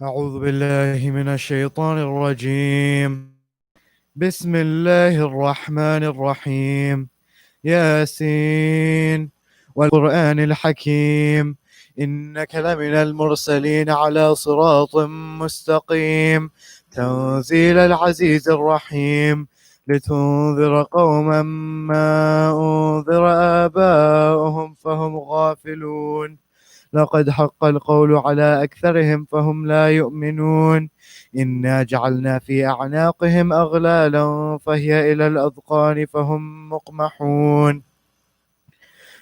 أعوذ بالله من الشيطان الرجيم. بسم الله الرحمن الرحيم. ياسين والقرآن الحكيم، إنك لمن المرسلين على صراط مستقيم، تنزيل العزيز الرحيم، لتنذر قوما ما أنذر آباؤهم فهم غافلون. لقد حق القول على أكثرهم فهم لا يؤمنون. إنا جعلنا في أعناقهم أغلالا فهي إلى الأذقان فهم مقمحون.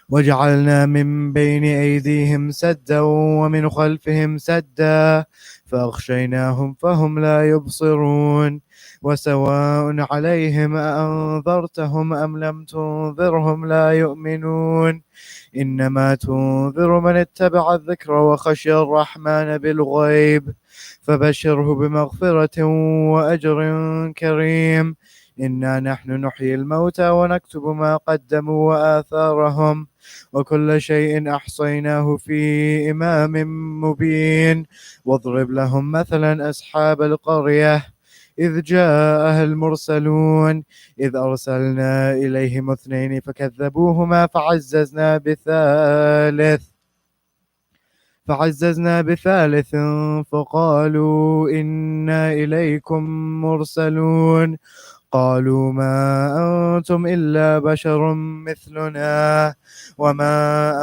وجعلنا من بين أيديهم سدا ومن خلفهم سدا فأغشيناهم فهم لا يبصرون. وسواء عليهم أأنذرتهم أم لم تنذرهم لا يؤمنون. إنما تنذر من اتبع الذكر وخشي الرحمن بالغيب، فبشره بمغفرة وأجر كريم. إنا نحن نحيي الموتى ونكتب ما قدموا وآثارهم، وكل شيء أحصيناه في إمام مبين. واضرب لهم مثلا أصحاب القرية إذ جاءها المرسلون، إذ أرسلنا إليهم اثنين فكذبوهما فعززنا بثالث فقالوا إنا إليكم مرسلون. قالوا ما أنتم إلا بشر مثلنا وما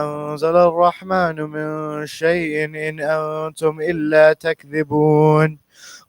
أنزل الرحمن من شيء إن أنتم إلا تكذبون.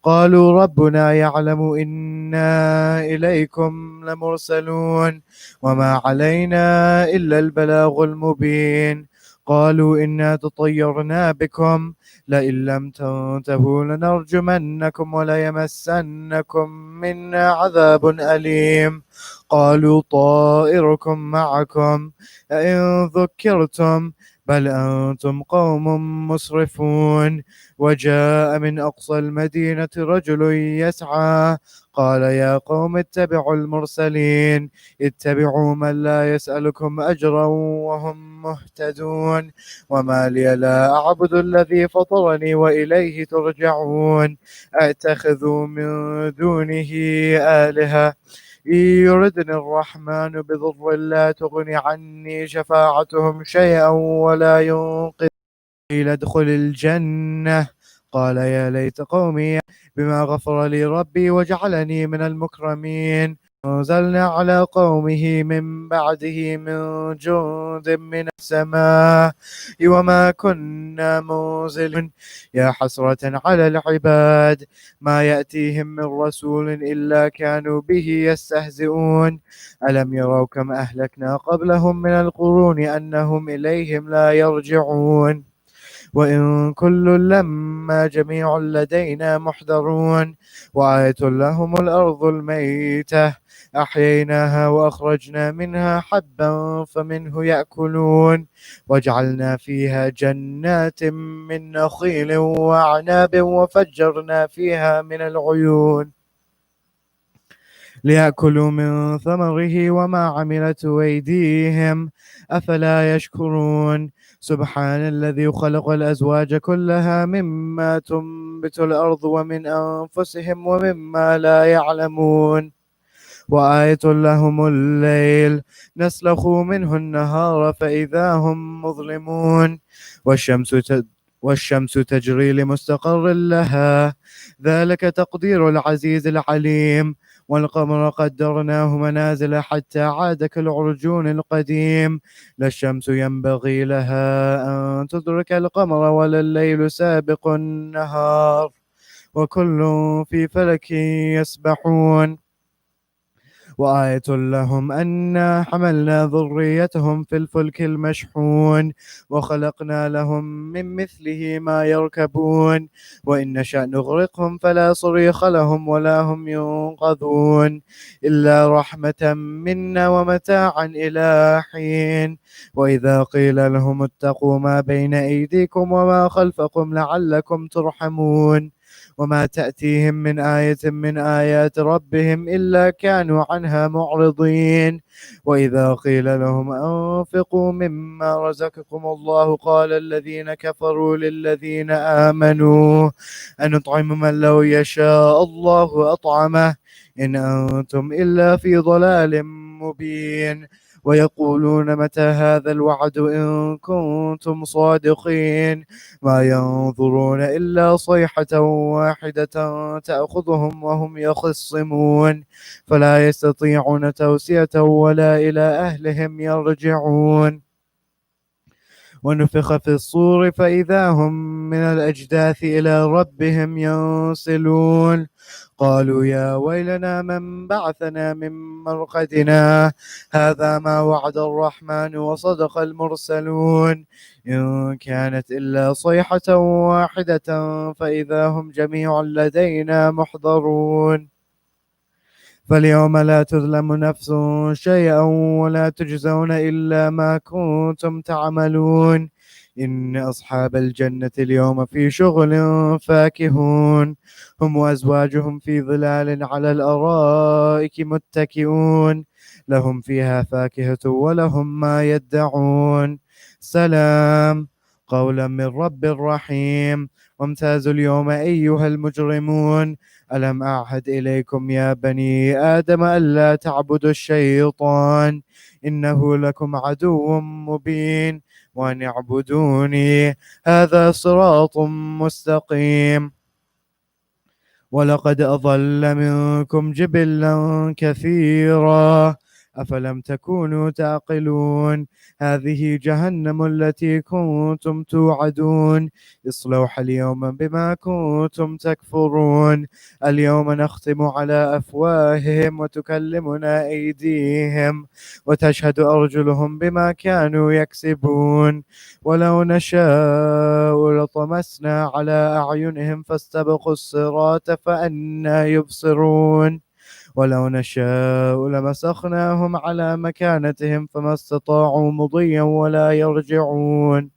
قالوا ربنا يعلم إنا إليكم لمرسلون وما علينا إلا البلاغ المبين. قالوا إنا تطيرنا بكم لئن لم تنتهوا لنرجمنكم وليمسنكم منا عذاب أليم. قالوا طائركم معكم أئن ذكرتم بل أنتم قوم مسرفون. وجاء من أقصى المدينة رجل يسعى قال يا قوم اتبعوا المرسلين، اتبعوا من لا يسألكم أجرا وهم مهتدون. وما لي لا أعبد الذي فطرني وإليه ترجعون. أتخذ من دونه آلهة إن يردني الرحمن بضر لا تغن عني شفاعتهم شيئا ولا ينقذ. قيل ادخل الجنة قال يا ليت قومي بما غفر لي ربي وجعلني من المكرمين. أنزلنا على قومه من بعده من جند من السماء وما كنا منزلين. يا حسرة على العباد ما يأتيهم من رسول إلا كانوا به يستهزئون. ألم يروا كم أهلكنا قبلهم من القرون أنهم إليهم لا يرجعون. وإن كل لما جميع لدينا محضرون. وآية لهم الأرض الميتة أحييناها وأخرجنا منها حبا فمنه يأكلون. وجعلنا فيها جنات من نخيل وأعناب وفجرنا فيها من العيون ليأكلوا من ثمره وما عملته أيديهم أفلا يشكرون. سبحان الذي خلق الأزواج كلها مما تنبت الأرض ومن أنفسهم ومما لا يعلمون. وآية لهم الليل نسلخ منه النهار فإذا هم مظلمون. والشمس تجري لمستقر لها ذلك تقدير العزيز العليم. والقمر قدرناه منازل حتى عاد كالعرجون القديم. لا الشمس ينبغي لها أن تدرك القمر ولا الليل سابق النهار وكل في فلك يسبحون. وآية لهم أنا حملنا ذريتهم في الفلك المشحون وخلقنا لهم من مثله ما يركبون وإن نشأ نغرقهم فلا صريخ لهم ولا هم ينقذون إلا رحمة منا ومتاعا إلى حين. وإذا قيل لهم اتقوا ما بين أيديكم وما خلفكم لعلكم ترحمون. وما تأتيهم من آية من آيات ربهم إلا كانوا عنها معرضين. وإذا قيل لهم أنفقوا مما رزقكم الله قال الذين كفروا للذين آمنوا أنطعم من لو يشاء الله أطعمه إن أنتم إلا في ضلال مبين. ويقولون متى هذا الوعد إن كنتم صادقين ما ينظرون إلا صيحة واحدة تأخذهم وهم يخصمون فلا يستطيعون توسية ولا إلى أهلهم يرجعون. ونفخ في الصور فإذا هم من الأجداث إلى ربهم ينسلون قالوا يا ويلنا من بعثنا من مرقدنا هذا ما وعد الرحمن وصدق المرسلون إن كانت إلا صيحة واحدة فإذا هم جميع لدينا محضرون. فاليوم لا تظلم نفس شيئا ولا تجزون إلا ما كنتم تعملون إن أصحاب الجنة اليوم في شغل فاكهون هم وأزواجهم في ظلال على الأرائك متكئون لهم فيها فاكهة ولهم ما يدعون سلام قولا من رب رحيم. وامتازوا اليوم أيها المجرمون ألم أعهد إليكم يا بني آدم ألا تعبدوا الشيطان إنه لكم عدو مبين وأن اعبدوني هذا صراط مستقيم. ولقد أضل منكم جبلا كثيرا أفلم تكونوا تعقلون هذه جهنم التي كنتم توعدون اصلوها اليوم بما كنتم تكفرون اليوم نختم على أفواههم وتكلمنا أيديهم وتشهد أرجلهم بما كانوا يكسبون ولو نشاء لطمسنا على أعينهم فاستبقوا الصراط فأنى يبصرون ولو نشاء لمسخناهم على مكانتهم فما استطاعوا مضيا ولا يرجعون.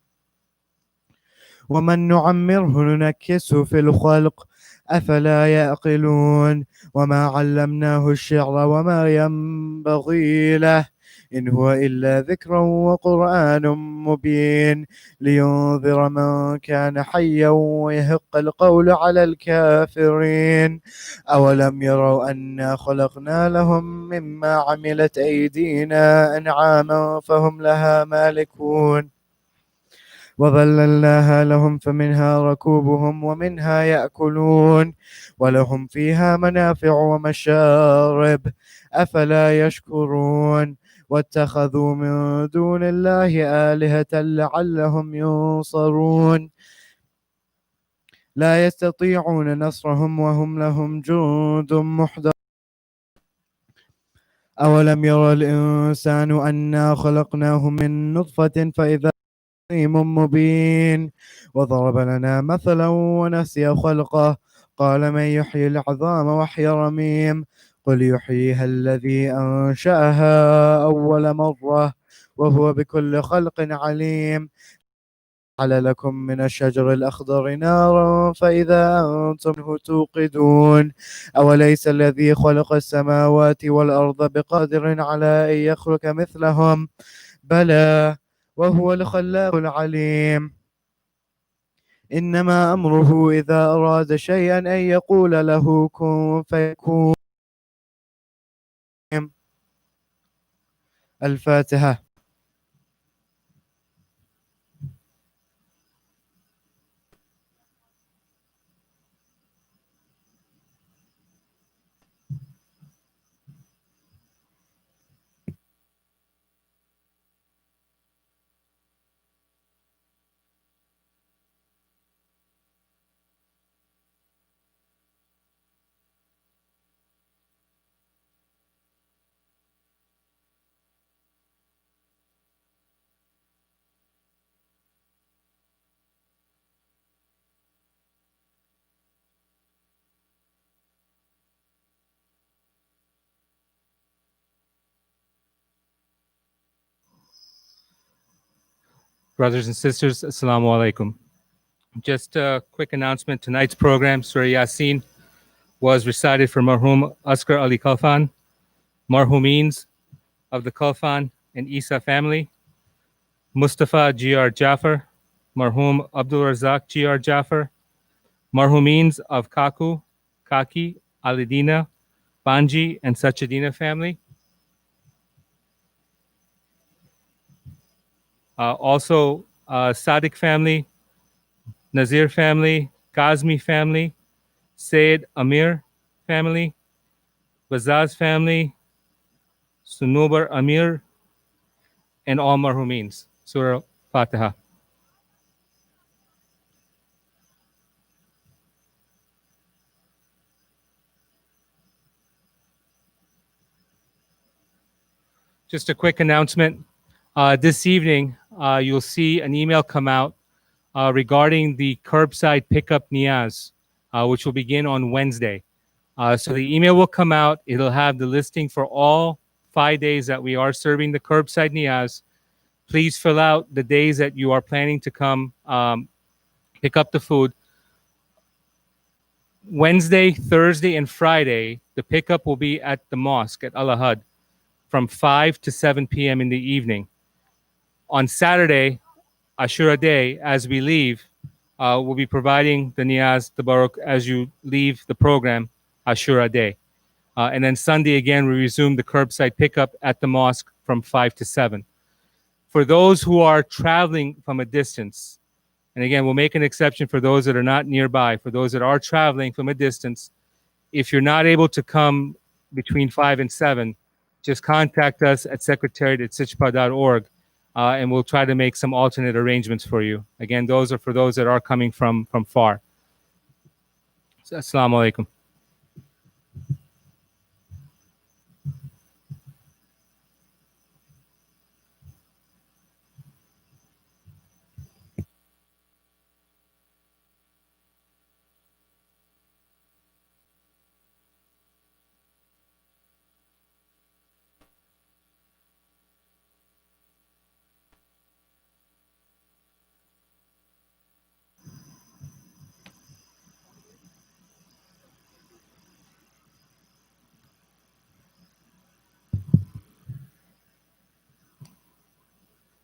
ومن نعمره ننكسه في الخلق أفلا يعقلون وما علمناه الشعر وما ينبغي له إن هو إلا ذكر وقرآن مبين لينذر من كان حيا ويهق القول على الكافرين. أولم يروا أنا خلقنا لهم مما عملت أيدينا أنعاما فهم لها مالكون وظللناها لهم فمنها ركوبهم ومنها يأكلون ولهم فيها منافع ومشارب أفلا يشكرون. واتخذوا من دون الله آلهة لعلهم ينصرون لا يستطيعون نصرهم وهم لهم جند محضرون. أولم يرى الإنسان أنا خلقناه من نطفة فإذا حكيم مبين وضرب لنا مثلا ونسي خلقه قال من يحيي العظام وحي رميم قل يحييها الذي أنشأها أول مرة وهو بكل خلق عليم. جعل لكم من الشجر الأخضر نارا فإذا أنتم منه توقدون أوليس الذي خلق السماوات والأرض بقادر على أن يخلق مثلهم بلى وهو الخلاق العليم. إنما أمره إذا أراد شيئا أن يقول له كن فيكون. الفاتحة. Brothers and sisters, Assalamu alaikum. Just a quick announcement. Tonight's program, Surah Yasin, was recited for Marhum Askar Ali Khalfan, Marhumeens of the Khalfan and Isa family, Mustafa G.R. Jaffer, Marhum Abdul Razak G.R. Jaffer, Marhumeens of Kaku, Kaki, Alidina, Banji, and Sachadina family. Also, Sadiq family, Nazir family, Kazmi family, Sayyid Amir family, Bazaz family, Sunubar Amir, and all marhumeens. Surah Fatiha. Just a quick announcement. This evening, you'll see an email come out regarding the curbside pickup niyaz, which will begin on Wednesday. So the email will come out. It'll have the listing for all 5 days that we are serving the curbside niyaz. Please fill out the days that you are planning to come pick up the food. Wednesday, Thursday, and Friday, the pickup will be at the mosque at Al Ahad from 5 to 7 p.m. in the evening. On Saturday, Ashura Day, as we leave, we'll be providing the Niyaz Tabaruk as you leave the program, Ashura Day. And then Sunday again, we resume the curbside pickup at the mosque from 5 to 7. For those who are traveling from a distance, and again, we'll make an exception for those that are not nearby, for those that are traveling from a distance, if you're not able to come between 5 and 7, just contact us at secretariat@sichpa.org, and we'll try to make some alternate arrangements for you. Again, those are for those that are coming from far. So, Assalamu alaikum.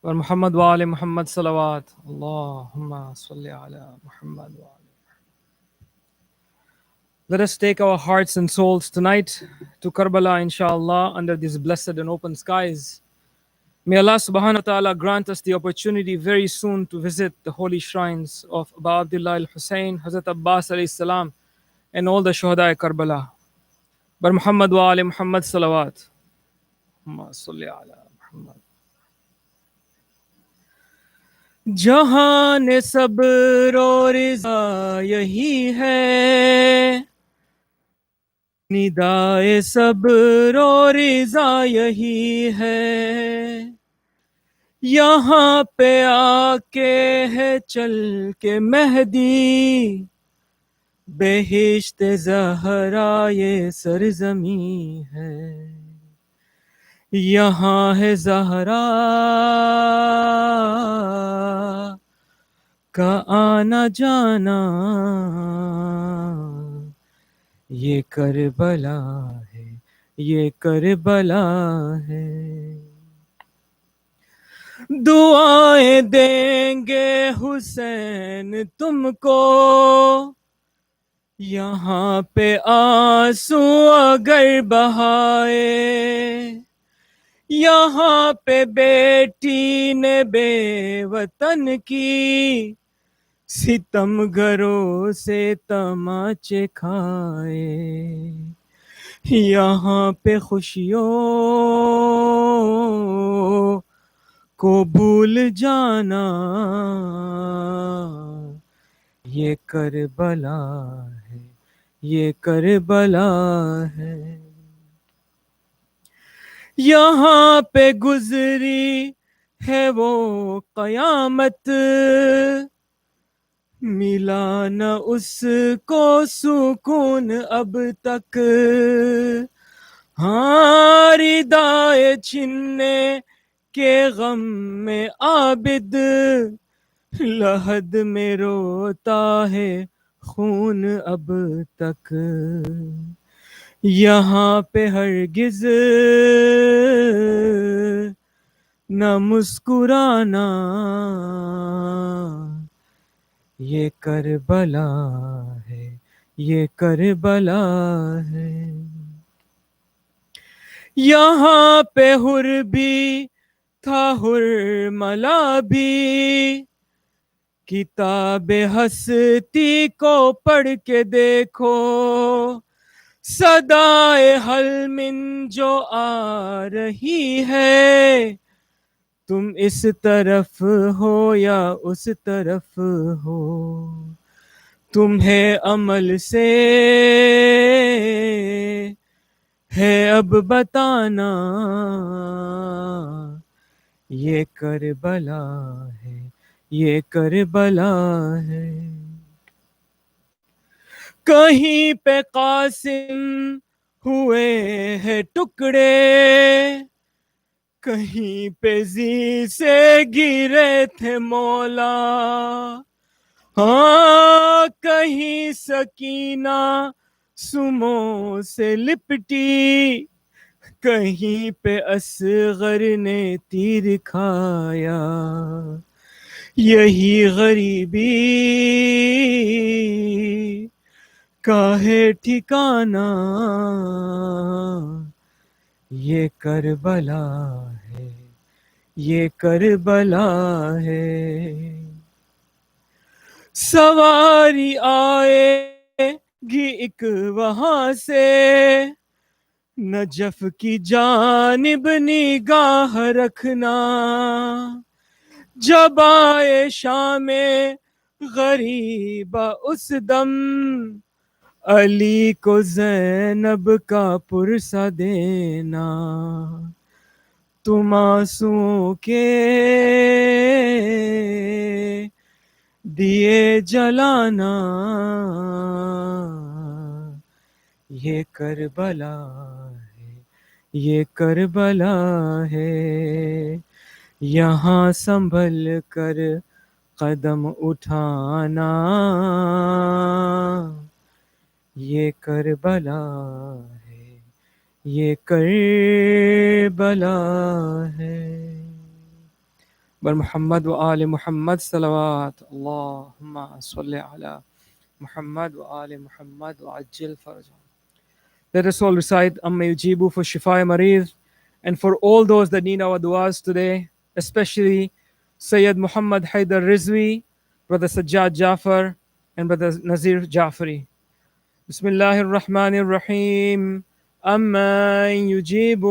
ومحمد وآل محمد صلوات اللهم صل على محمد وآل. Let us take our hearts and souls tonight to Karbala, inshallah, under these blessed and open skies. May Allah subhanahu wa ta'ala grant us the opportunity very soon to visit the holy shrines of Abu Abdullah al-Hussein, Hazrat Abbas alayhi salam, and all the Shuhada Karbala. Bar Muhammad wa Ali Muhammad salawat. Allahumma salli ala Muhammad. जहान सब्र और रिज़ा यही है, निदाए सब्र और रिज़ा यही है, यहाँ पे आके है चल के मेहदी, बेहिश्त ज़हरा ये सरज़मी है, यहाँ है ज़हरा का आना जाना, ये करबला है, ये करबला है। दुआएं देंगे हुसैन तुमको, यहाँ पे आंसू अगर बहाए, यहाँ पे बेटी ने बेवतन की सितमगरों से तमाचे खाए, यहाँ पे खुशियों को भूल जाना, ये करबला है, ये करबला है। यहाँ पे गुजरी है वो कयामत, मिला न उसको सुकून अब तक, हाँ रिदाए छिनने के गम में आबिद لحد میں روتا ہے خون اب تک، یہاں پہ ہرگز نہ مسکرانا، یہ کربلا ہے، یہ کربلا ہے. یہاں پہ حر بھی تھا حرملا بھی، کتاب ہستی کو پڑھ کے دیکھو، صدائے حل من جو آ رہی ہے، تم اس طرف ہو یا اس طرف ہو، تمہیں عمل سے ہے اب بتانا، یہ کربلا ہے، یہ کربلا ہے. کہیں پہ قاسم ہوئے ہیں ٹکڑے، کہیں پہ زی سے گرے تھے مولا، ہاں کہیں سکینہ سموں سے لپٹی، کہیں پہ اصغر نے تیر کھایا، یہی غریبی کا ہے ٹھکانہ، یہ کربلا ہے، یہ کربلا ہے. سواری آئے گی ایک وہاں سے، نجف کی جانب نگاہ رکھنا، جب آئے شام غریبہ اس دم، علی کو زینب کا پرسہ دینا، تم آنسوں کے دیے جلانا، یہ کربلا ہے، یہ کربلا ہے. یہاں سنبھل کر قدم اٹھانا، یہ کربلا ہے، یہ کربلا ہے. بر محمد و آل محمد صلوات اللہم صلی علی محمد و آل محمد وعجل فرجهم. Let us all recite Amma Yujibu for Shifai Marid and for all those that need our du'as today, especially Sayyid Muhammad Haidar Rizvi, Brother Sajjad Jafar, and Brother Nazir Jafari. Bismillahir Rahmanir Rahim. أَمَّن يُجِيبُ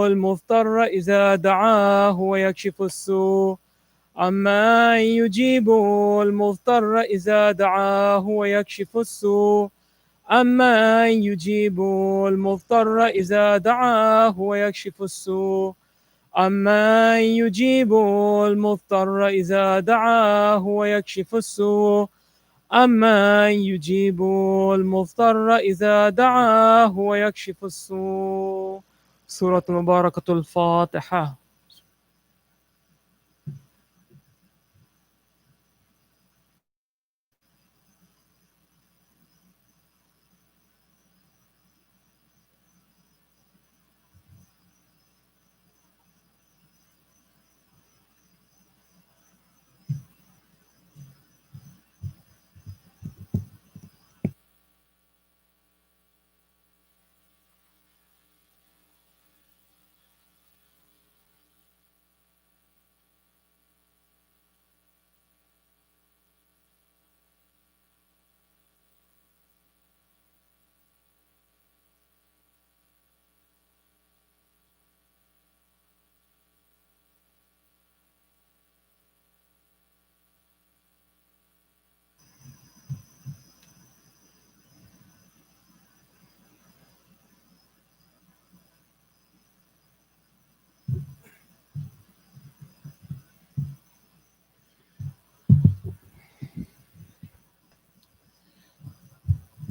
الْمُضْطَرَّ إِذَا دَعَاهُ وَيَكْشِفُ السُّوءَ أَمَّن يُجِيبُ الْمُضْطَرَّ إِذَا دَعَاهُ وَيَكْشِفُ السُّوءَ أَمَّن يُجِيبُ الْمُضْطَرَّ إِذَا دَعَاهُ وَيَكْشِفُ السُّوءَ أَمَّن يُجِيبُ الْمُضْطَرَّ إِذَا دَعَاهُ وَيَكْشِفُ السُّوءَ أَمَّن يُجِيبُ الْمُضْطَرَّ إِذَا دَعَاهُ وَيَكْشِفُ السُّوءَ. سورة مباركة الفاتحة.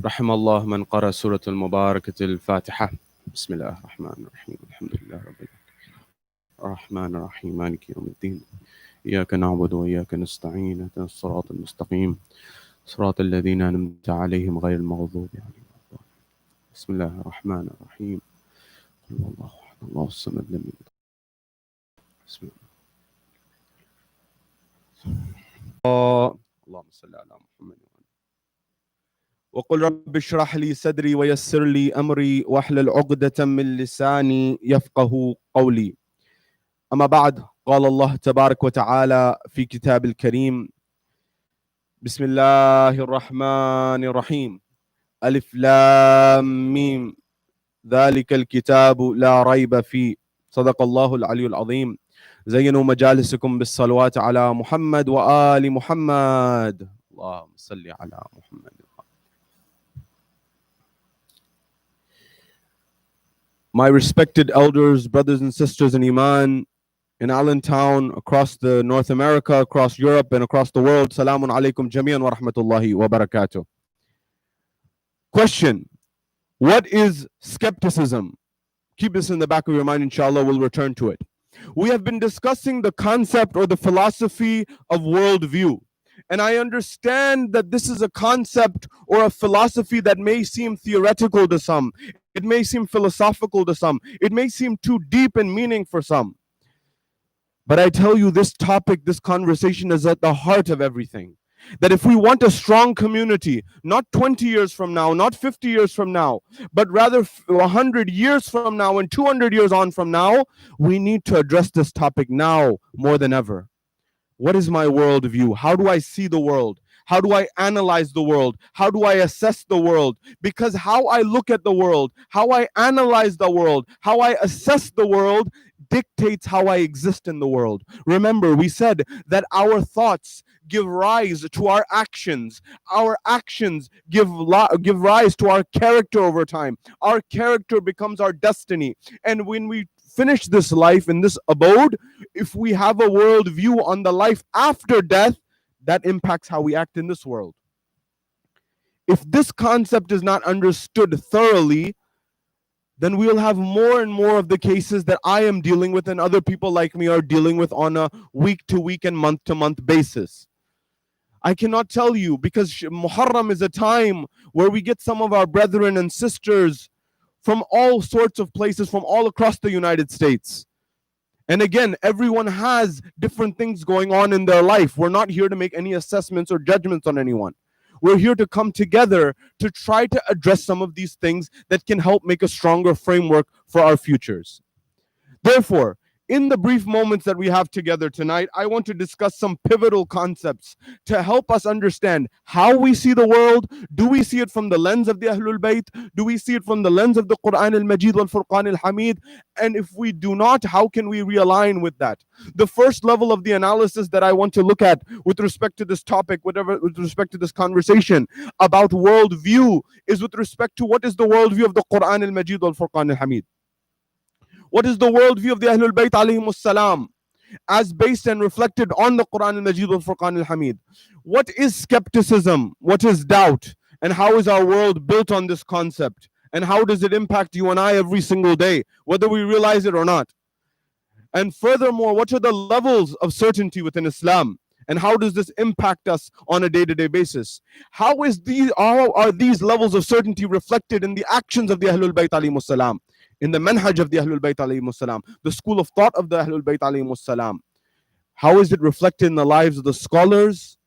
رحم الله من قرأ سورة المباركة الفاتحة. بسم الله الرحمن الرحيم الحمد لله رب العالمين الرحمن الرحيم مالك يوم الدين إياك نعبد وإياك نستعين اهدنا الصراط المستقيم صراط الذين أنعمت عليهم غير المغضوب عليهم. بسم الله الرحمن الرحيم. قل هو الله أحد الله الصمد لم يلد. بسم الله. اللهم صل على محمد. وقل رب اشرح لي صدري ويسر لي أمري واحلل عقدة من لساني يفقه قولي. أما بعد، قال الله تبارك وتعالى في كتاب الكريم: بسم الله الرحمن الرحيم. ألف لام ميم ذلك الكتاب لا ريب فيه. صدق الله العلي العظيم. زينوا مجالسكم بالصلوات على محمد وآل محمد. اللهم صل على محمد. My respected elders, brothers and sisters in Iman, in Allentown, across the North America, across Europe, and across the world, Salamun alaikum jami'an wa rahmatullahi wa barakatuh. Question: what is skepticism? Keep this in the back of your mind, inshallah, we'll return to it. We have been discussing the concept or the philosophy of worldview. And I understand that this is a concept or a philosophy that may seem theoretical to some. It may seem philosophical to some. It may seem too deep in meaning for some. But I tell you, this topic, this conversation is at the heart of everything. That if we want a strong community, not 20 years from now, not 50 years from now, but rather 100 years from now and 200 years on from now, we need to address this topic now more than ever. What is my worldview? How do I see the world? How do I analyze the world? How do I assess the world? Because how I look at the world, how I analyze the world, how I assess the world dictates how I exist in the world. Remember, we said that our thoughts give rise to our actions. Our actions give rise to our character over time. Our character becomes our destiny. And when we finish this life in this abode, if we have a world view on the life after death, that impacts how we act in this world. If this concept is not understood thoroughly, then we'll have more and more of the cases that I am dealing with and other people like me are dealing with on a week-to-week and month-to-month basis. I cannot tell you, because Muharram is a time where we get some of our brethren and sisters from all sorts of places, from all across the United States. And again, everyone has different things going on in their life. We're not here to make any assessments or judgments on anyone. We're here to come together to try to address some of these things that can help make a stronger framework for our futures. Therefore, in the brief moments that we have together tonight, I want to discuss some pivotal concepts to help us understand how we see the world. Do we see it from the lens of the Ahlul Bayt? Do we see it from the lens of the Quran al-Majid wal Furqan al-Hamid? And if we do not, how can we realign with that? The first level of the analysis that I want to look at with respect to this topic, with respect to this conversation about worldview, is with respect to what is the worldview of the Quran al-Majid wal Furqan al-Hamid. What is the worldview of the Ahlul Bayt alayhimus salam, as based and reflected on the Quran al-Majid wal Furqan al-Hamid? What is skepticism? What is doubt? And how is our world built on this concept? And how does it impact you and I every single day, whether we realize it or not? And furthermore, what are the levels of certainty within Islam? And how does this impact us on a day-to-day basis? How are these levels of certainty reflected in the actions of the Ahlul Bayt alayhimus salam? In the manhaj of the Ahlul Bayt alayhimus salam, the school of thought of the Ahlul Bayt alayhimus salam. How is it reflected in the lives of the scholars?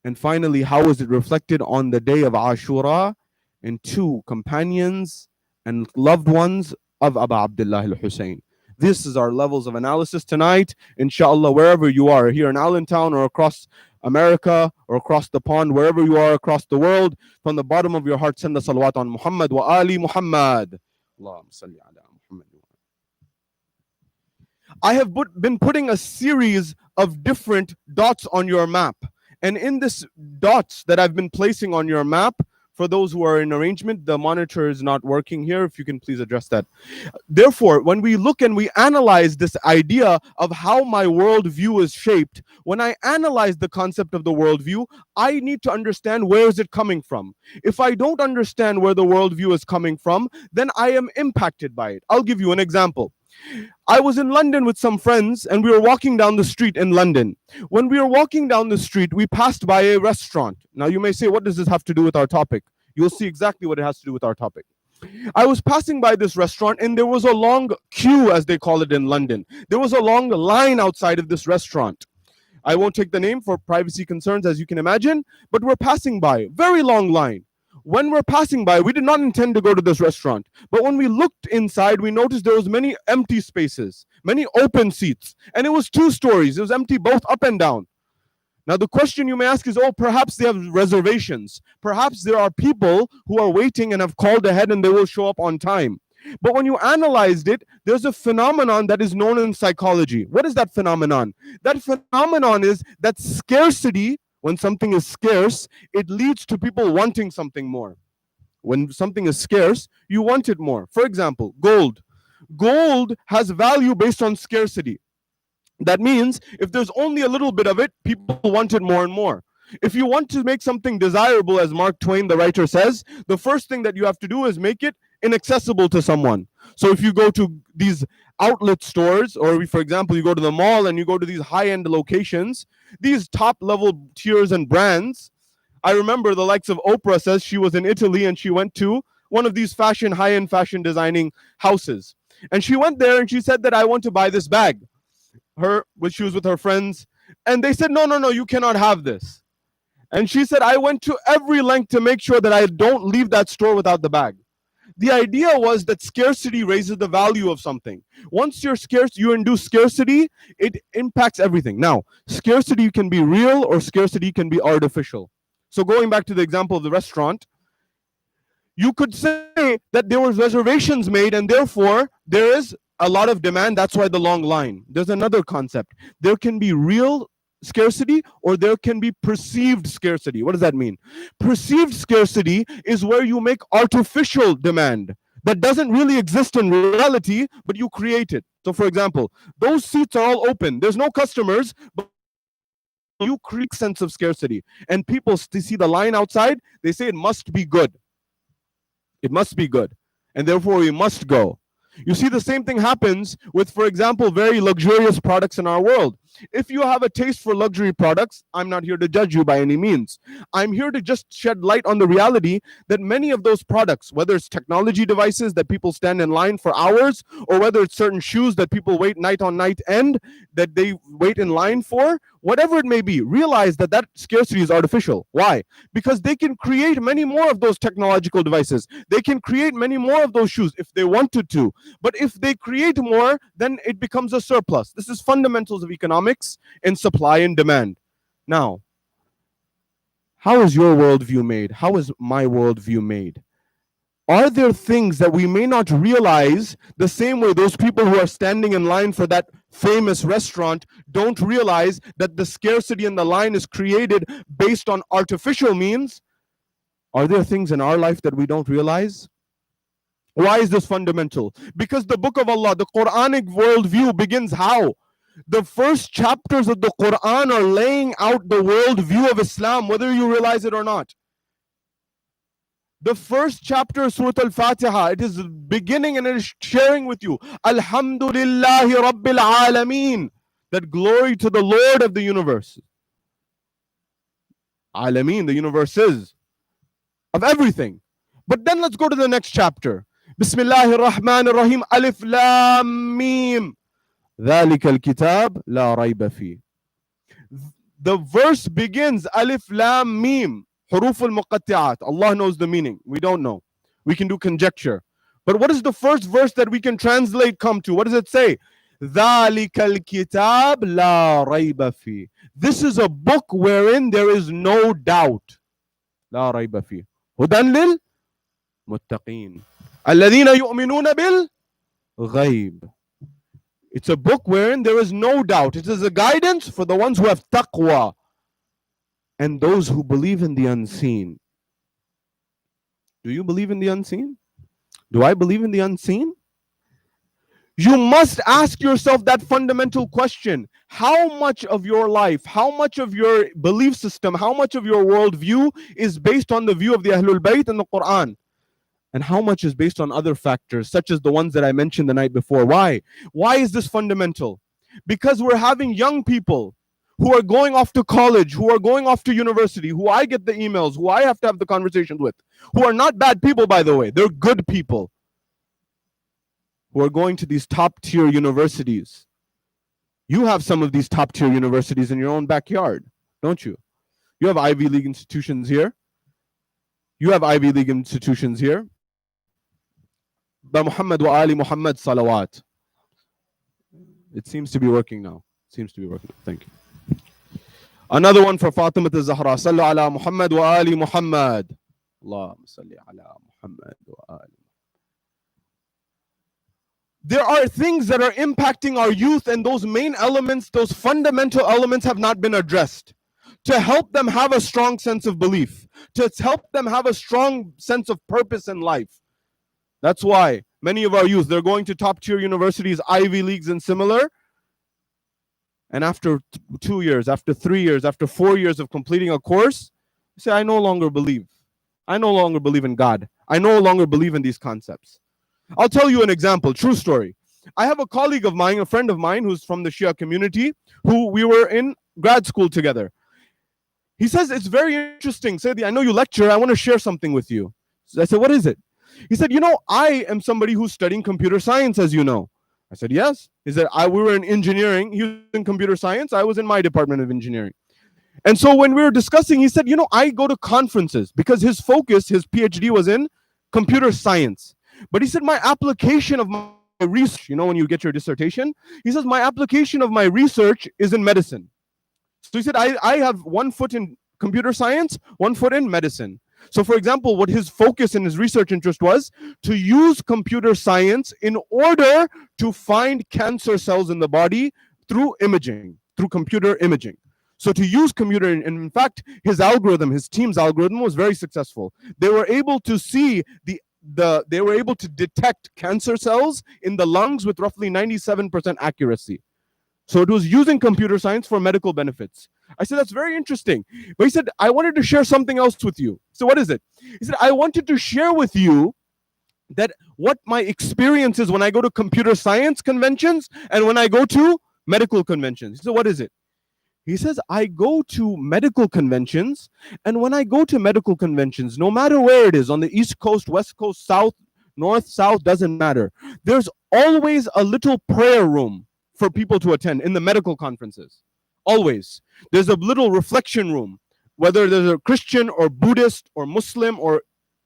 And finally, how is it reflected on the day of Ashura in two companions and loved ones of Abu Abdullah al-Hussein? This is our levels of analysis tonight. Inshallah, wherever you are, here in Allentown or across America or across the pond, wherever you are across the world, from the bottom of your heart, send a salawat on Muhammad wa Ali Muhammad. I have been putting a series of different dots on your map. And in this dots that I've been placing on your map, for those who are in arrangement, the monitor is not working here. If you can please address that. Therefore, when we look and we analyze this idea of how my worldview is shaped, when I analyze the concept of the worldview, I need to understand where is it coming from. If I don't understand where the worldview is coming from, then I am impacted by it. I'll give you an example. I was in London with some friends and we were walking down the street in London. When we were walking down the street, we passed by a restaurant. Now, you may say, what does this have to do with our topic? You'll see exactly what it has to do with our topic. I was passing by this restaurant and there was a long queue, as they call it in London. There was a long line outside of this restaurant. I won't take the name for privacy concerns, as you can imagine, but we're passing by. Very long line. When we're passing by, we did not intend to go to this restaurant. But when we looked inside, we noticed there was many empty spaces, many open seats. And it was 2 stories. It was empty both up and down. Now, the question you may ask is, oh, perhaps they have reservations. Perhaps there are people who are waiting and have called ahead and they will show up on time. But when you analyzed it, there's a phenomenon that is known in psychology. What is that phenomenon? That phenomenon is that scarcity, when something is scarce, it leads to people wanting something more. When something is scarce, you want it more. For example, gold. Gold has value based on scarcity. That means if there's only a little bit of it, people want it more and more. If you want to make something desirable, as Mark Twain, the writer, says, the first thing that you have to do is make it inaccessible to someone. So if you go to these outlet stores, or for example, you go to the mall and you go to these high-end locations, these top-level tiers and brands, I remember the likes of Oprah says she was in Italy and she went to one of these high-end fashion designing houses. And she went there and she said that I want to buy this bag. She was with her friends, and they said, no, you cannot have this. And she said, I went to every length to make sure that I don't leave that store without the bag. The idea was that scarcity raises the value of something. Once you're scarce, you induce scarcity, it impacts everything. Now, scarcity can be real or scarcity can be artificial. So going back to the example of the restaurant, you could say that there were reservations made and therefore there is a lot of demand. That's why the long line. There's another concept. There can be real scarcity or there can be perceived scarcity. What does that mean? Perceived scarcity is where you make artificial demand that doesn't really exist in reality, but you create it. So for example, those seats are all open. There's no customers, but you create a sense of scarcity. And people see the line outside, they say it must be good. It must be good. And therefore we must go. You see, the same thing happens with, for example, very luxurious products in our world. If you have a taste for luxury products, I'm not here to judge you by any means. I'm here to just shed light on the reality that many of those products, whether it's technology devices that people stand in line for hours, or whether it's certain shoes that people wait night on night end, that they wait in line for, whatever it may be, realize that that scarcity is artificial. Why? Because they can create many more of those technological devices. They can create many more of those shoes if they wanted to. But if they create more, then it becomes a surplus. This is fundamentals of economics in supply and demand. Now, how is your worldview made? How is my worldview made? Are there things that we may not realize the same way those people who are standing in line for that famous restaurant don't realize that the scarcity in the line is created based on artificial means? Are there things in our life that we don't realize? Why is this fundamental? Because the book of Allah, the Quranic worldview begins how? The first chapters of the Quran are laying out the worldview of Islam, whether you realize it or not. The first chapter of Surah Al-Fatiha, it is beginning and it is sharing with you, Alhamdulillahi Rabbil Alameen, that glory to the Lord of the universe. Alameen, the universes, of everything. But then let's go to the next chapter. Bismillahir Rahmanir Rahim, Alif Lam Mim. ذَلِكَ الْكِتَابِ لَا رَيْبَ فِيهِ. The verse begins, Alif Lam Mim. Huruf al-Muqatti'at. Allah knows the meaning. We don't know. We can do conjecture. But what is the first verse that we can translate come to? What does it say? ذَلِكَ الْكِتَابِ لَا رَيْبَ فِيهِ. This is a book wherein there is no doubt. لَا رَيْبَ فِيهِ. هُدًى لِلْمُتَّقِينَ الَّذِينَ يُؤْمِنُونَ بِالْغَيْبِ. It's a book wherein there is no doubt. It is a guidance for the ones who have taqwa and those who believe in the unseen. Do you believe in the unseen? Do I believe in the unseen? You must ask yourself that fundamental question. How much of your life, how much of your belief system, how much of your worldview is based on the view of the Ahlul Bayt and the Quran? And how much is based on other factors, such as the ones that I mentioned the night before? Why? Why is this fundamental? Because we're having young people who are going off to college, who are going off to university, who I get the emails, who I have to have the conversations with, who are not bad people, by the way. They're good people who are going to these top tier universities. You have some of these top tier universities in your own backyard, don't you? You have Ivy League institutions here. You have Ivy League institutions here. Ba Muhammad wa Ali Muhammad salawat. It seems to be working now. Seems to be working. Thank you. Another one for Fatima al-Zahra. Sallu ala Muhammad wa Ali Muhammad. Allahumma salli ala Muhammad wa ali. There are things that are impacting our youth, and those main elements, those fundamental elements have not been addressed. To help them have a strong sense of belief, to help them have a strong sense of purpose in life. That's why many of our youth, they're going to top tier universities, Ivy Leagues and similar. And after 2 years, after 3 years, after 4 years of completing a course, they say, I no longer believe. I no longer believe in God. I no longer believe in these concepts. I'll tell you an example, true story. I have a colleague of mine, a friend of mine who's from the Shia community, who we were in grad school together. He says, it's very interesting. Sayyidi, I know you lecture. I want to share something with you. So I said, what is it? He said, I am somebody who's studying computer science, as you know. I said, yes. He said, we were in engineering. He was in computer science. I was in my department of engineering. And so when we were discussing, he said, I go to conferences because his focus, his PhD was in computer science. But he said, my application of my research, when you get your dissertation, he says, my application of my research is in medicine. So he said, I have 1 foot in computer science, 1 foot in medicine. So for example, what his focus and his research interest was to use computer science in order to find cancer cells in the body through imaging, through computer imaging. So to use computer, and in fact, his algorithm, his team's algorithm was very successful. They were able to see they were able to detect cancer cells in the lungs with roughly 97% accuracy. So it was using computer science for medical benefits. I said, that's very interesting. But he said, I wanted to share something else with you. So what is it? He said, I wanted to share with you that what my experience is when I go to computer science conventions and when I go to medical conventions. So what is it? He says, I go to medical conventions, and when I go to medical conventions, no matter where it is, on the East Coast, West Coast, South, North, South, doesn't matter. There's always a little prayer room for people to attend in the medical conferences. Always. There's a little reflection room, whether there's a Christian or Buddhist or Muslim or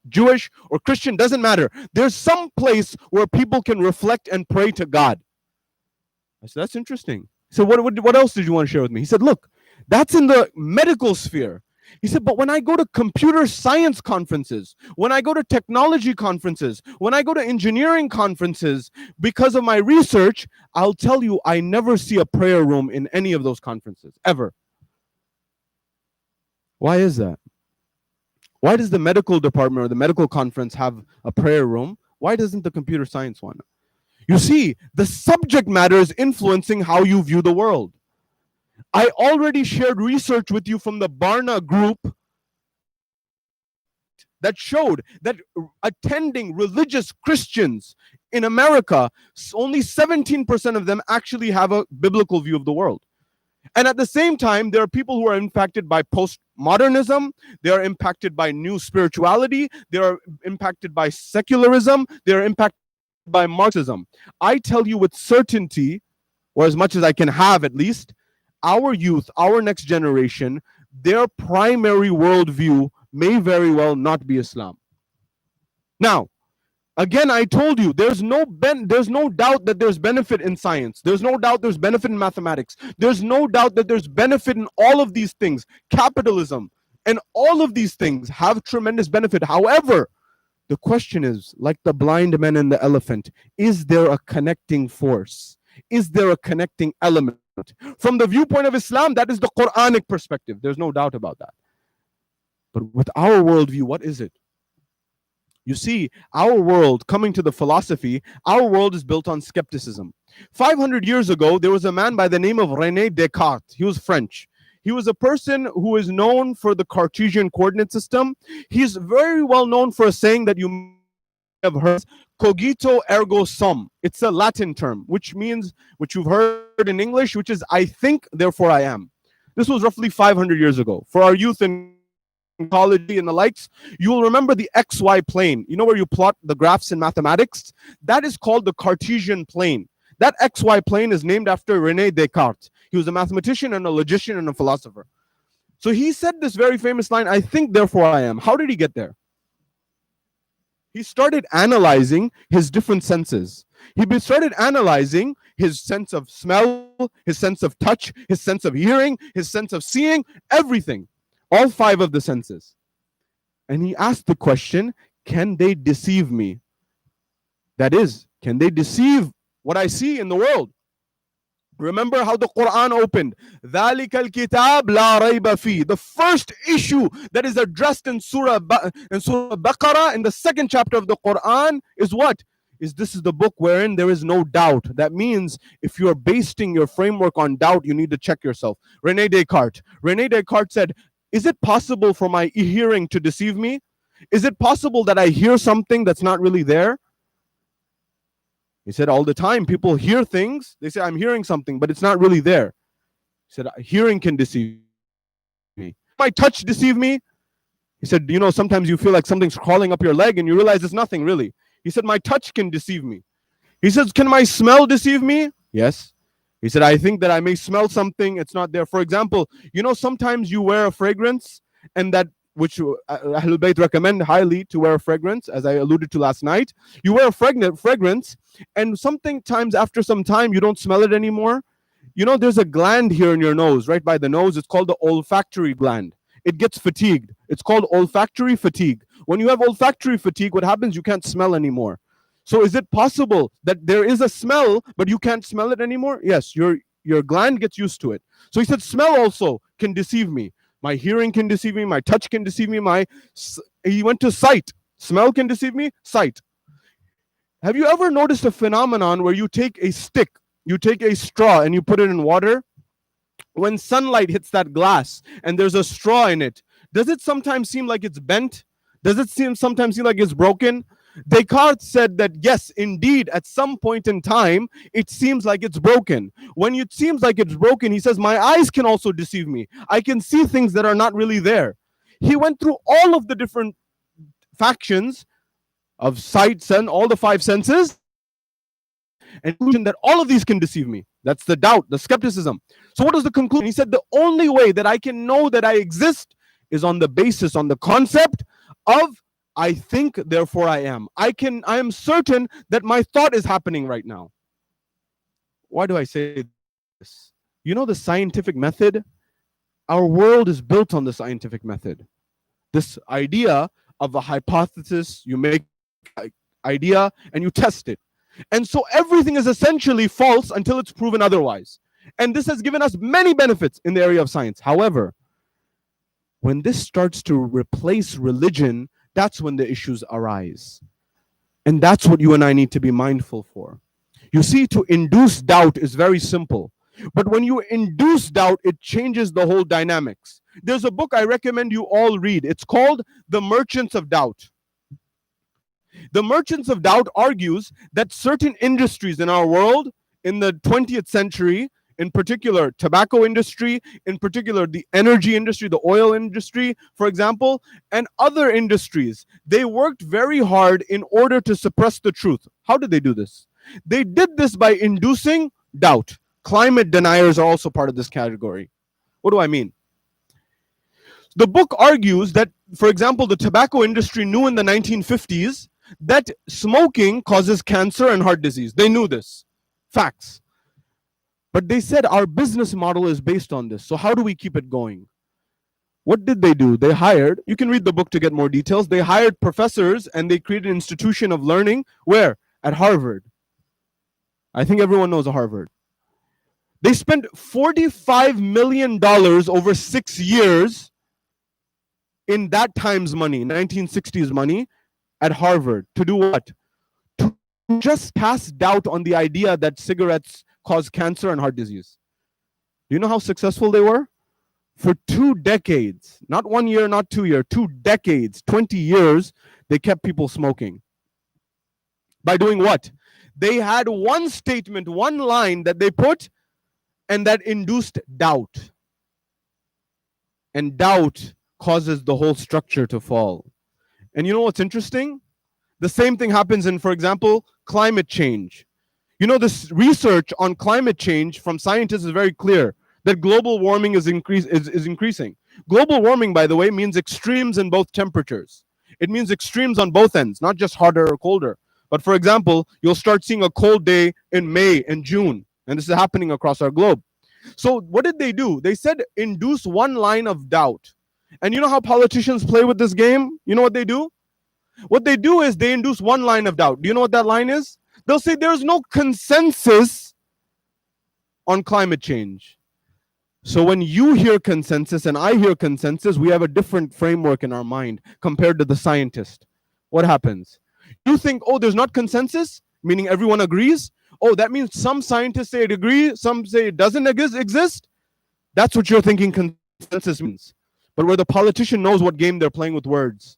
Jewish or Christian, doesn't matter. There's some place where people can reflect and pray to God. I said, that's interesting. So what else did you want to share with me? He said, look, that's in the medical sphere. He said, but when I go to computer science conferences, when I go to technology conferences, when I go to engineering conferences, because of my research, I'll tell you, I never see a prayer room in any of those conferences, ever. Why is that? Why does the medical department or the medical conference have a prayer room? Why doesn't the computer science one? You see, the subject matter is influencing how you view the world. I already shared research with you from the Barna group that showed that attending religious Christians in America, only 17% of them actually have a biblical view of the world. And at the same time, there are people who are impacted by postmodernism, they are impacted by new spirituality, they are impacted by secularism, they are impacted by Marxism. I tell you with certainty, or as much as I can have at least, our youth, our next generation, their primary worldview may very well not be Islam. Now, again, I told you, there's no doubt that there's benefit in science. There's no doubt there's benefit in mathematics. There's no doubt that there's benefit in all of these things. Capitalism and all of these things have tremendous benefit. However, the question is, like the blind man and the elephant, is there a connecting force? Is there a connecting element? From the viewpoint of Islam, that is the Quranic perspective. There's no doubt about that. But with our worldview, what is it? You see, our world, coming to the philosophy, our world is built on skepticism. 500 years ago, there was a man by the name of René Descartes. He was French. He was a person who is known for the Cartesian coordinate system. He's very well known for saying that you have heard cogito ergo sum. It's a Latin term, which means, which you've heard in English, which is I think, therefore I am. This was roughly 500 years ago. For our youth in ecology and the likes, you will remember the XY plane. You know where you plot the graphs in mathematics? That is called the Cartesian plane. That XY plane is named after Rene Descartes. He was a mathematician and a logician and a philosopher. So he said this very famous line, I think, therefore I am. How did he get there? He started analyzing his different senses. He started analyzing his sense of smell, his sense of touch, his sense of hearing, his sense of seeing, everything. All 5 of the senses. And he asked the question, can they deceive me? That is, can they deceive what I see in the world? Remember how the Quran opened. ذَلِكَ الْكِتَابِ لَا رَيْبَ فِيهِ. The first issue that is addressed in Surah Baqarah, in the 2nd chapter of the Quran, is what? This is the book wherein there is no doubt. That means if you are basing your framework on doubt, you need to check yourself. Rene Descartes said, is it possible for my hearing to deceive me? Is it possible that I hear something that's not really there? He said, all the time people hear things, they say, I'm hearing something, but it's not really there. He said, hearing can deceive me. My touch deceive me? He said, you know, sometimes you feel like something's crawling up your leg and you realize it's nothing really. He said, my touch can deceive me. He says, can my smell deceive me? Yes. He said, I think that I may smell something, it's not there. For example, you know, sometimes you wear a fragrance, and that, which Ahlul Bayt recommend highly to wear a fragrance, as I alluded to last night. You wear a fragrance, and sometimes after some time, you don't smell it anymore. You know, there's a gland here in your nose, right by the nose. It's called the olfactory gland. It gets fatigued. It's called olfactory fatigue. When you have olfactory fatigue, what happens? You can't smell anymore. So is it possible that there is a smell, but you can't smell it anymore? Yes, your gland gets used to it. So he said, smell also can deceive me. My hearing can deceive me. My touch can deceive me. He went to sight. Smell can deceive me. Sight. Have you ever noticed a phenomenon where you take a stick, you take a straw, and you put it in water? When sunlight hits that glass and there's a straw in it, does it sometimes seem like it's bent? Does it sometimes seem like it's broken? Descartes said that yes, indeed, at some point in time, it seems like it's broken. When it seems like it's broken, he says, my eyes can also deceive me. I can see things that are not really there. He went through all of the different factions of sight, and all the 5 senses, and that all of these can deceive me. That's the doubt, the skepticism. So what was the conclusion? He said, the only way that I can know that I exist is on the basis, on the concept of I think, therefore I am. I am certain that my thought is happening right now. Why do I say this? You know the scientific method? Our world is built on the scientific method. This idea of a hypothesis, you make an idea and you test it. And so everything is essentially false until it's proven otherwise. And this has given us many benefits in the area of science. However, when this starts to replace religion, that's when the issues arise. And that's what you and I need to be mindful for. You see, to induce doubt is very simple. But when you induce doubt, it changes the whole dynamics. There's a book I recommend you all read. It's called The Merchants of Doubt. The Merchants of Doubt argues that certain industries in our world in the 20th century, in particular tobacco industry, in particular the energy industry, the oil industry, for example, and other industries, they worked very hard in order to suppress the truth. How did they do this? They did this by inducing doubt. Climate deniers are also part of this category. What do I mean? The book argues that, for example, the tobacco industry knew in the 1950s that smoking causes cancer and heart disease. They knew this. Facts. But they said our business model is based on this. So how do we keep it going? What did they do? They hired, you can read the book to get more details. They hired professors and they created an institution of learning. Where? At Harvard. I think everyone knows Harvard. They spent $45 million over 6 years in that time's money, 1960s money, at Harvard. To do what? To just cast doubt on the idea that cigarettes cause cancer and heart disease. Do you know how successful they were? For 2 decades, not 1 year, not 2 years, 2 decades, 20 years, they kept people smoking. By doing what? They had one statement, one line that they put, and that induced doubt. And doubt causes the whole structure to fall. And you know what's interesting? The same thing happens in, for example, climate change. You know, this research on climate change from scientists is very clear that global warming is increasing. Global warming, by the way, means extremes in both temperatures. It means extremes on both ends, not just hotter or colder. But for example, you'll start seeing a cold day in May and June, and this is happening across our globe. So what did they do? They said induce one line of doubt. And you know how politicians play with this game? You know what they do? What they do is they induce one line of doubt. Do you know what that line is? They'll say there's no consensus on climate change. So when you hear consensus and I hear consensus, we have a different framework in our mind compared to the scientist. What happens? You think, oh, there's not consensus, meaning everyone agrees. Oh, that means some scientists say it agrees, some say it doesn't exist. That's what you're thinking consensus means. But where the politician knows what game they're playing with words.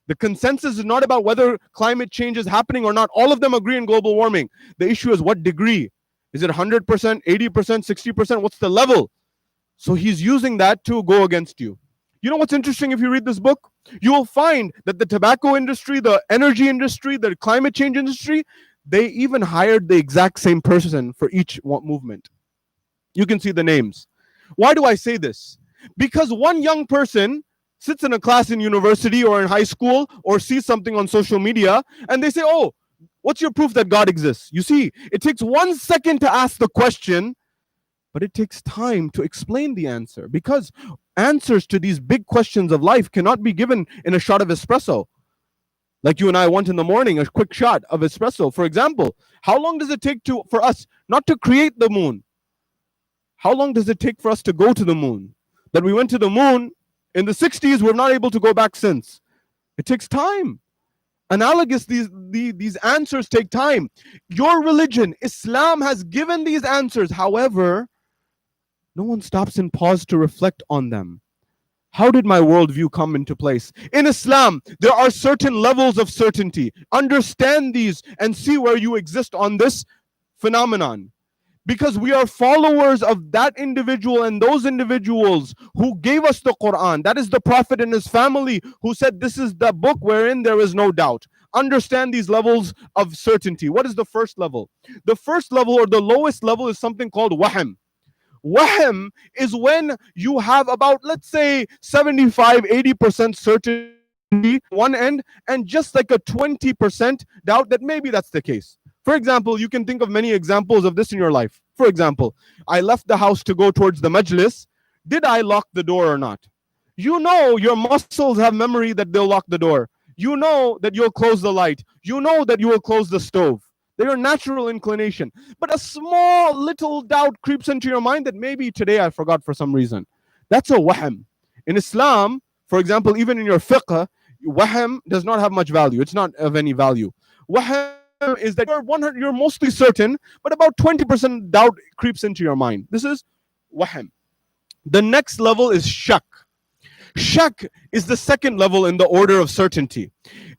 The consensus is not about whether climate change is happening or not. All of them agree in global warming. The issue is what degree. Is it 100%, 80%, 60%? What's the level? So he's using that to go against you. You know what's interesting if you read this book? You will find that the tobacco industry, the energy industry, the climate change industry, they even hired the exact same person for each movement. You can see the names. Why do I say this? Because one young person sits in a class in university or in high school or sees something on social media and they say, oh, what's your proof that God exists? You see, it takes 1 second to ask the question, but it takes time to explain the answer, because answers to these big questions of life cannot be given in a shot of espresso. Like you and I want in the morning, a quick shot of espresso. For example, how long does it take for us not to create the moon? How long does it take for us to go to the moon? That we went to the moon in the 60s, we're not able to go back since. It takes time. Analogous, these answers take time. Your religion, Islam, has given these answers. However, no one stops and pauses to reflect on them. How did my worldview come into place? In Islam, there are certain levels of certainty. Understand these and see where you exist on this phenomenon. Because we are followers of that individual and those individuals who gave us the Quran. That is the Prophet and his family who said this is the book wherein there is no doubt. Understand these levels of certainty. What is the first level? The first level, or the lowest level, is something called wahm. Wahm is when you have about, let's say, 75, 80% certainty one end, and just like a 20% doubt that maybe that's the case. For example, you can think of many examples of this in your life. For example, I left the house to go towards the majlis. Did I lock the door or not? You know, your muscles have memory that they'll lock the door. You know that you'll close the light. You know that you will close the stove. They're your natural inclination. But a small little doubt creeps into your mind that maybe today I forgot for some reason. That's a wahm. In Islam, for example, even in your fiqh, wahm does not have much value. It's not of any value. Wahm is that you're mostly certain, but about 20% doubt creeps into your mind. This is wahm. The next level is shak. Shak is the second level in the order of certainty,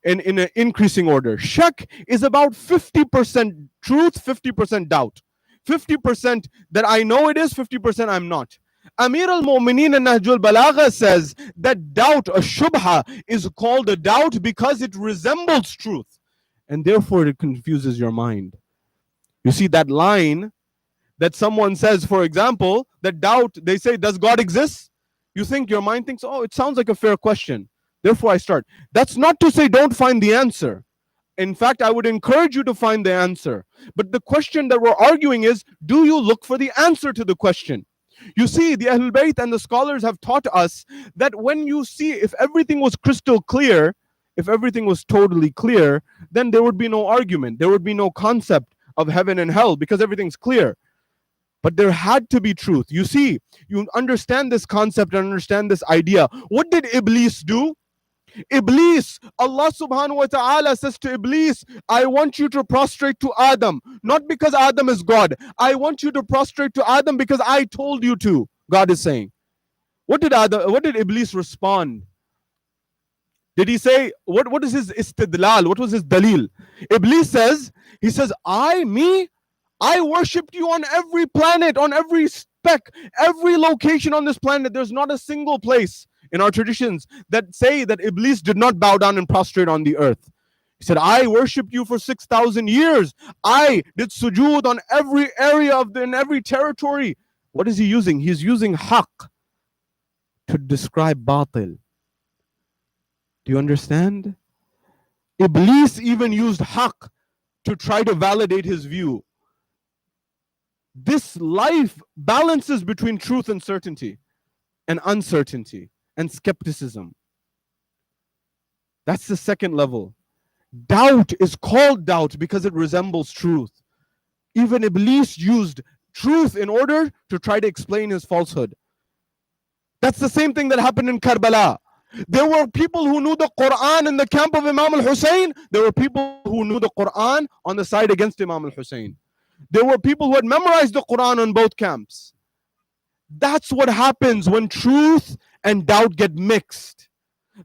in an increasing order. Shak is about 50% truth, 50% doubt. 50% that I know it is, 50% I'm not. Amir al-Mu'mineen and Nahjul Balagha says that doubt, a shubha, is called a doubt because it resembles truth, and therefore it confuses your mind. You see that line that someone says, for example, that doubt, they say, does God exist? You think, your mind thinks, oh, it sounds like a fair question, therefore I start. That's not to say don't find the answer. In fact, I would encourage you to find the answer. But the question that we're arguing is, do you look for the answer to the question? You see, the Ahlul Bayt and the scholars have taught us that when you see, if everything was crystal clear, if everything was totally clear, then there would be no argument. There would be no concept of heaven and hell because everything's clear. But there had to be truth. You see, you understand this concept and understand this idea. What did Iblis do? Iblis, Allah subhanahu wa ta'ala says to Iblis, I want you to prostrate to Adam, not because Adam is God. I want you to prostrate to Adam because I told you to, God is saying. What did Iblis respond? Did he say, what is his istidlal? What was his dalil? Iblis says, he says, I worshipped you on every planet, on every speck, every location on this planet. There's not a single place in our traditions that say that Iblis did not bow down and prostrate on the earth. He said, I worshipped you for 6,000 years. I did sujood on every area in every territory. What is he using? He's using haqq to describe batil. Do you understand? Iblis even used haqq to try to validate his view. This life balances between truth and certainty, and uncertainty and skepticism. That's the second level. Doubt is called doubt because it resembles truth. Even Iblis used truth in order to try to explain his falsehood. That's the same thing that happened in Karbala. There were people who knew the Quran in the camp of Imam al-Hussein. There were people who knew the Quran on the side against Imam al-Hussein. There were people who had memorized the Quran on both camps. That's what happens when truth and doubt get mixed.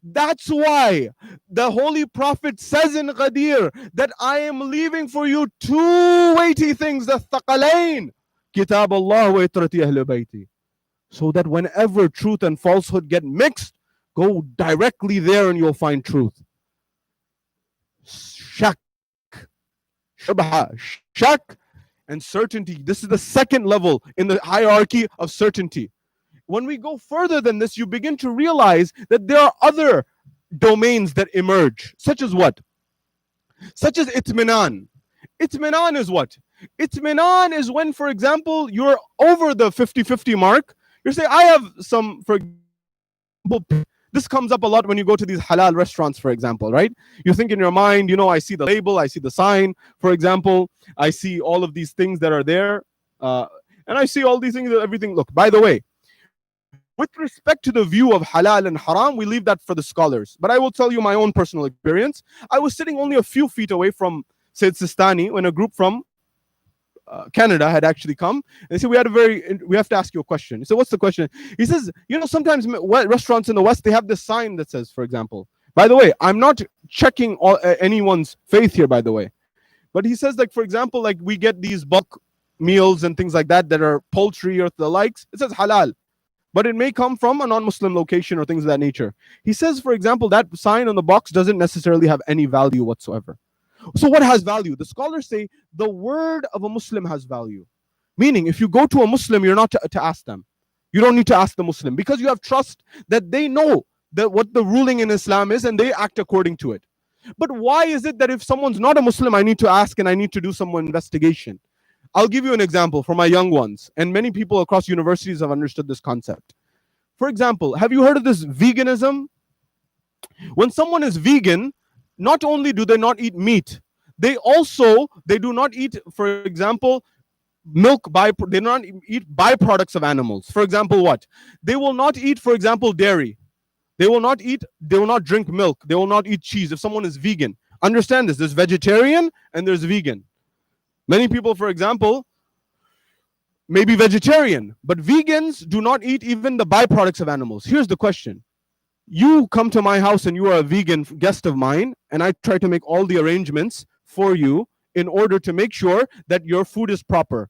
That's why the Holy Prophet says in Ghadir that I am leaving for you two weighty things, the thaqalain, Kitab Allah wa itrati ahl bayti. So that whenever truth and falsehood get mixed, go directly there and you'll find truth. Shak, shubha, shak, and certainty. This is the second level in the hierarchy of certainty. When we go further than this, you begin to realize that there are other domains that emerge, such as what? Such as itminan. Itminan is what? Itminan is when, for example, you're over the 50-50 mark. You're saying, I have some, for example, this comes up a lot when you go to these halal restaurants, for example, right? You think in your mind, I see the label, I see the sign, for example, I see all of these things that are there, and I see all these things, everything. Look, by the way, with respect to the view of halal and haram, we leave that for the scholars. But I will tell you my own personal experience. I was sitting only a few feet away from Sayyid Sistani when a group from Canada had actually come. And they said, we have to ask you a question. He said, what's the question? He says, sometimes restaurants in the West, they have this sign that says, for example, by the way, I'm not checking anyone's faith here, by the way. But he says, like, for example, like we get these bulk meals and things like that are poultry or the likes. It says halal. But it may come from a non-Muslim location or things of that nature. He says, for example, that sign on the box doesn't necessarily have any value whatsoever. So what has value? The scholars say the word of a Muslim has value. Meaning, if you go to a Muslim, you're not to ask them. You don't need to ask the Muslim because you have trust that they know that what the ruling in Islam is and they act according to it. But why is it that if someone's not a Muslim, I need to ask and I need to do some investigation? I'll give you an example for my young ones, and many people across universities have understood this concept. For example, have you heard of this veganism? When someone is vegan, not only do they not eat meat, they do not eat, for example, milk. They do not eat byproducts of animals. For example, what? They will not eat, for example, dairy. They will not drink milk. They will not eat cheese if someone is vegan. Understand this. There's vegetarian and there's vegan. Many people, for example, may be vegetarian, but vegans do not eat even the byproducts of animals. Here's the question. You come to my house and you are a vegan guest of mine, and I try to make all the arrangements for you in order to make sure that your food is proper.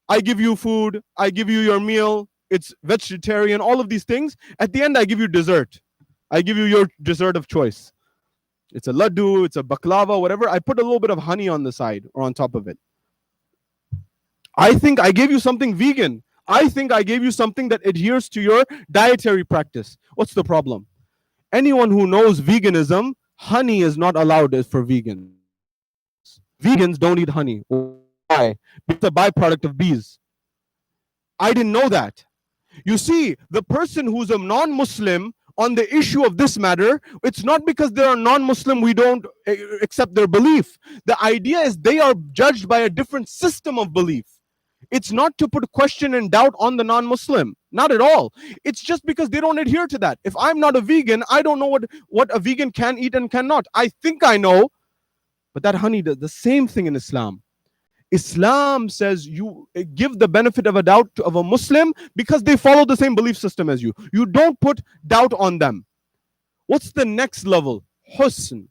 I give you food, I give you your meal, it's vegetarian, all of these things. At the end, I give you dessert. I give you your dessert of choice. It's a laddu, it's a baklava, whatever. I put a little bit of honey on the side or on top of it. I think I gave you something vegan. I think I gave you something that adheres to your dietary practice. What's the problem? Anyone who knows veganism, honey is not allowed for vegans. Vegans don't eat honey. Why? It's a byproduct of bees. I didn't know that. You see, the person who's a non-Muslim on the issue of this matter, it's not because they are non-Muslim we don't accept their belief. The idea is they are judged by a different system of belief. It's not to put question and doubt on the non-Muslim. Not at all. It's just because they don't adhere to that. If I'm not a vegan, I don't know what a vegan can eat and cannot. I think I know, but that honey does the same thing in Islam. Islam says you give the benefit of a doubt of a Muslim because they follow the same belief system as you. You don't put doubt on them. What's the next level? Husn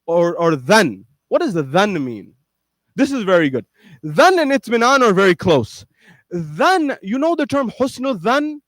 or dhan. What does the dhan mean? This is very good. Dhan and itminan are very close. Dhan, you know the term husnul dhan?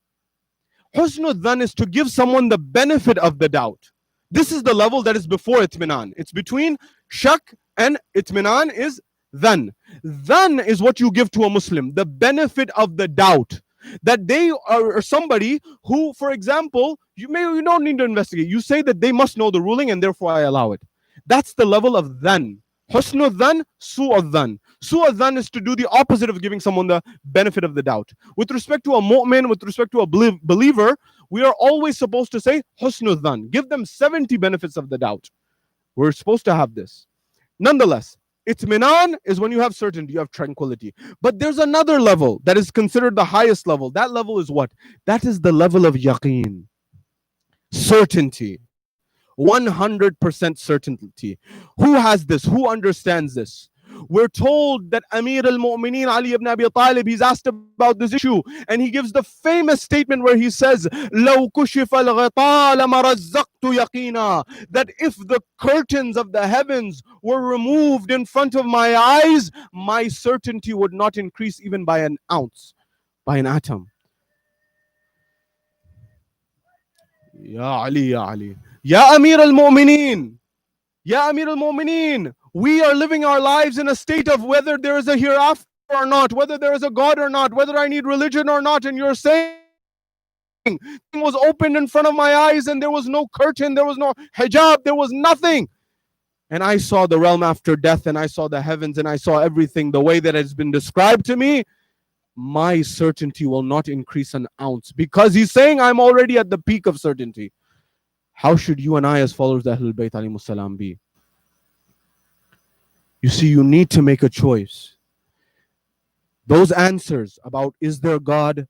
Husnul dhan is to give someone the benefit of the doubt. This is the level that is before itminan. It's between shak and itminan is dhan. Dhan is what you give to a Muslim, the benefit of the doubt. That they are somebody who, for example, you don't need to investigate. You say that they must know the ruling and therefore I allow it. That's the level of dhan. Husnul dhan, su'ad dhan. Su'ad dhan is to do the opposite of giving someone the benefit of the doubt. With respect to a mu'min, with respect to a believer, we are always supposed to say husnul dhan. Give them 70 benefits of the doubt. We're supposed to have this. Nonetheless, itminan is when you have certainty, you have tranquility. But there's another level that is considered the highest level. That level is what? That is the level of yaqeen. Certainty. 100% certainty. Who has this? Who understands this? We're told that Amir al-Mu'mineen Ali ibn Abi Talib, he's asked about this issue, and he gives the famous statement where he says, لَوْ كُشِفَ الْغِطَاءَ لَمَرَزَّقْتُ يَقِينًا, that if the curtains of the heavens were removed in front of my eyes, my certainty would not increase even by an ounce, by an atom. Ya Ali, Ya Ali. Ya Amir al-Mu'mineen. Ya Amir al-Mu'mineen. We are living our lives in a state of whether there is a hereafter or not, whether there is a God or not, whether I need religion or not. And you're saying it was opened in front of my eyes and there was no curtain, there was no hijab, there was nothing. And I saw the realm after death and I saw the heavens and I saw everything the way that has been described to me. My certainty will not increase an ounce because he's saying I'm already at the peak of certainty. How should you and I as followers of Ahlul Bayt alayhimus salam be? You see, you need to make a choice. Those answers about is there God,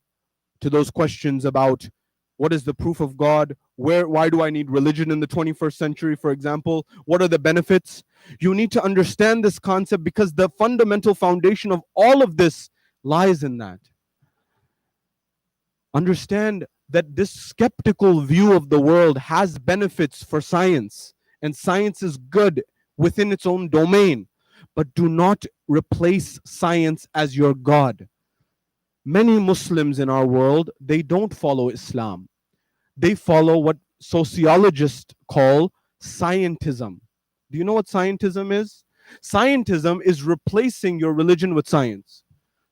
to those questions about what is the proof of God, why do I need religion in the 21st century, for example, what are the benefits? You need to understand this concept because the fundamental foundation of all of this lies in that. Understand that this skeptical view of the world has benefits for science, and science is good within its own domain. But do not replace science as your God. Many Muslims in our world, they don't follow Islam. They follow what sociologists call scientism. Do you know what scientism is? Scientism is replacing your religion with science.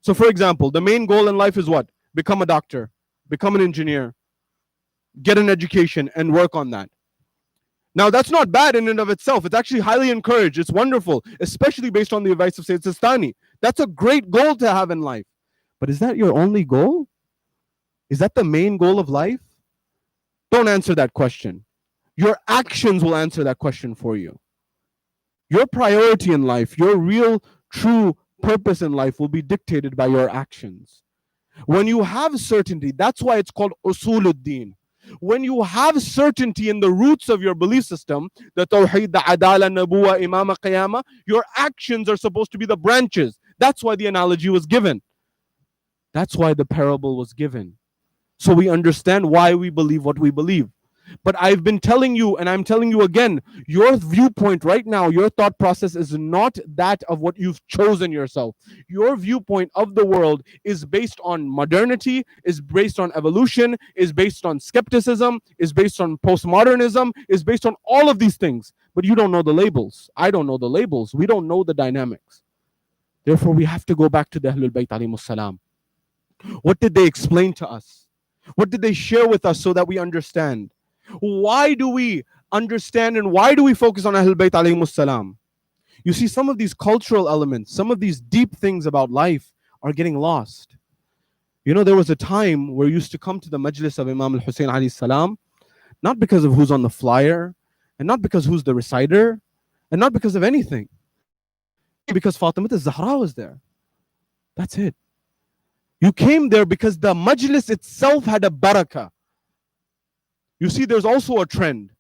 So for example, the main goal in life is what? Become a doctor, become an engineer, get an education and work on that. Now, that's not bad in and of itself. It's actually highly encouraged. It's wonderful, especially based on the advice of Sayyid Sistani. That's a great goal to have in life. But is that your only goal? Is that the main goal of life? Don't answer that question. Your actions will answer that question for you. Your priority in life, your real, true purpose in life will be dictated by your actions. When you have certainty, that's why it's called usuluddin. When you have certainty in the roots of your belief system, the tawheed, the adala, nabuwa, imama, qiyamah, your actions are supposed to be the branches. That's why the analogy was given. That's why the parable was given. So we understand why we believe what we believe. But I've been telling you, and I'm telling you again, your viewpoint right now, your thought process is not that of what you've chosen yourself. Your viewpoint of the world is based on modernity, is based on evolution, is based on skepticism, is based on postmodernism, is based on all of these things. But you don't know the labels. I don't know the labels. We don't know the dynamics. Therefore, we have to go back to the Ahlul Bayt alayhimus salam. What did they explain to us? What did they share with us so that we understand? Why do we understand and why do we focus on Ahlul Bayt alayhimus salam? You see, some of these cultural elements, some of these deep things about life are getting lost. You know, there was a time where you used to come to the majlis of Imam al-Hussein alayhi salam, not because of who's on the flyer, and not because who's the reciter, and not because of anything. Because Fatima al-Zahra was there. That's it. You came there because the majlis itself had a barakah. You see, there's also a trend.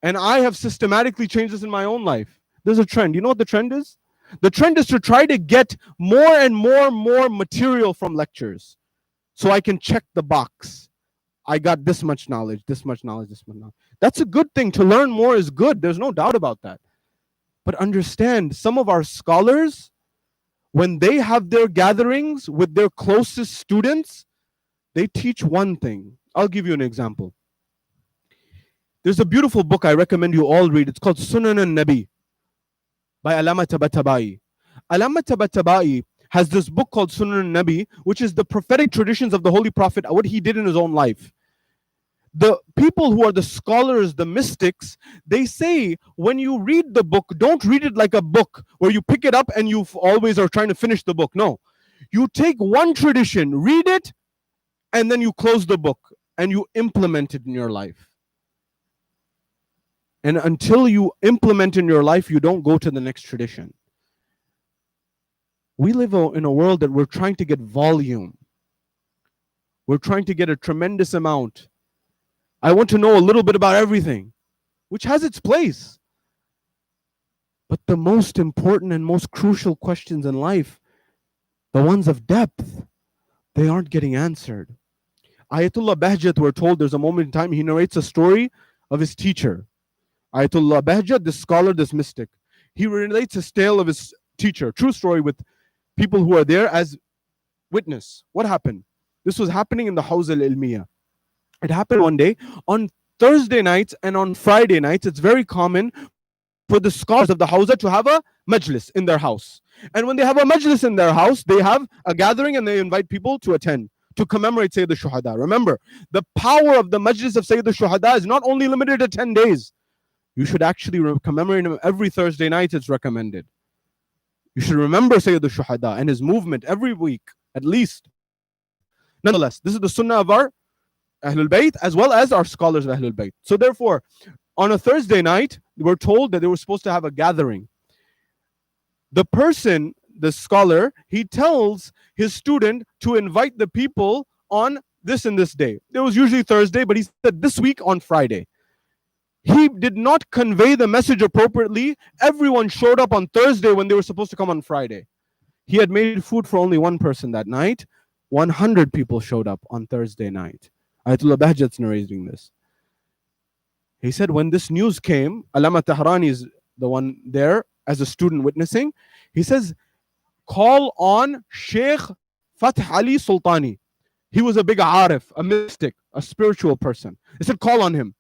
And I have systematically changed this in my own life. There's a trend. You know what the trend is? The trend is to try to get more and more material from lectures so I can check the box. I got this much knowledge, this much knowledge, this much knowledge. That's a good thing. To learn more is good. There's no doubt about that. But understand, some of our scholars, when they have their gatherings with their closest students, they teach one thing. I'll give you an example. There's a beautiful book I recommend you all read. It's called Sunan al-Nabi by Allama Tabatabai. Allama Tabatabai has this book called Sunan al-Nabi, which is the prophetic traditions of the Holy Prophet, what he did in his own life. The people who are the scholars, the mystics, they say when you read the book, don't read it like a book where you pick it up and you always are trying to finish the book. No. You take one tradition, read it, and then you close the book and you implement it in your life. And until you implement in your life, you don't go to the next tradition. We live in a world that we're trying to get volume. We're trying to get a tremendous amount. I want to know a little bit about everything, which has its place. But the most important and most crucial questions in life, the ones of depth, they aren't getting answered. Ayatollah Bahjat, we're told there's a moment in time, he narrates a story of his teacher. Ayatollah Bahjat, this scholar, this mystic, he relates his tale of his teacher, true story, with people who are there as witness. What happened? This was happening in the Hawza al-Ilmiya. It happened one day on Thursday nights and on Friday nights. It's very common for the scholars of the Hawza to have a majlis in their house. And when they have a majlis in their house, they have a gathering and they invite people to attend to commemorate Sayyid al-Shuhada. Remember, the power of the majlis of Sayyid al-Shuhada is not only limited to 10 days. You should actually commemorate him every Thursday night. It's recommended. You should remember Sayyid al-Shuhada and his movement every week, at least. Nonetheless, this is the sunnah of our Ahlul Bayt as well as our scholars of Ahlul Bayt. So therefore, on a Thursday night, we're told that they were supposed to have a gathering. The person, the scholar, he tells his student to invite the people on this and this day. It was usually Thursday, but he said this week on Friday. He did not convey the message appropriately. Everyone showed up on Thursday when they were supposed to come on Friday. He had made food for only one person that night. 100 people showed up on Thursday night. Ayatollah Bahjat's narrating this. He said when this news came, Allama Tahrani is the one there as a student witnessing. He says, call on Sheikh Fath Ali Sultani. He was a big arif, a mystic, a spiritual person. He said, call on him.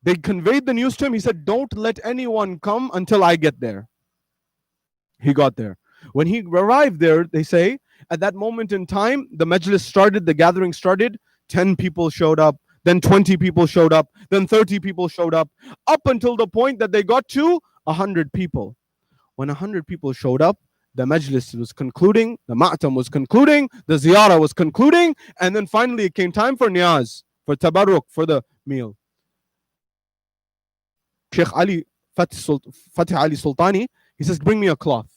They conveyed the news to him. He said, don't let anyone come until I get there. He got there. When he arrived there, they say, at that moment in time, the majlis started, the gathering started. 10 people showed up, then 20 people showed up, then 30 people showed up until the point that they got to 100 people. When 100 people showed up, the majlis was concluding, the ma'tam was concluding, the ziyarah was concluding, and then finally it came time for niyaz, for tabarruk, for the meal. Sheikh Ali, Fatih Ali Sultani, he says, bring me a cloth.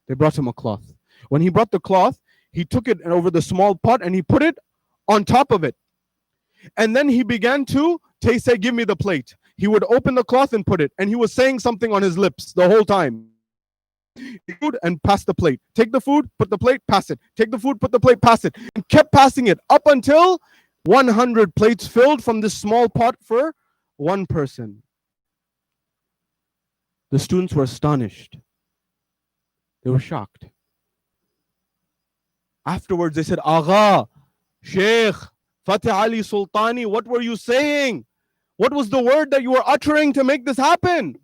They brought him a cloth. When he brought the cloth, he took it over the small pot and he put it on top of it. And then he began to say, give me the plate. He would open the cloth and put it. And he was saying something on his lips the whole time. Food and pass the plate. Take the food, put the plate, pass it. Take the food, put the plate, pass it. And kept passing it up until 100 plates filled from this small pot for one person. The students were astonished. They were shocked. Afterwards, they said, Agha, Sheikh, Fatih Ali Sultani, what were you saying? What was the word that you were uttering to make this happen?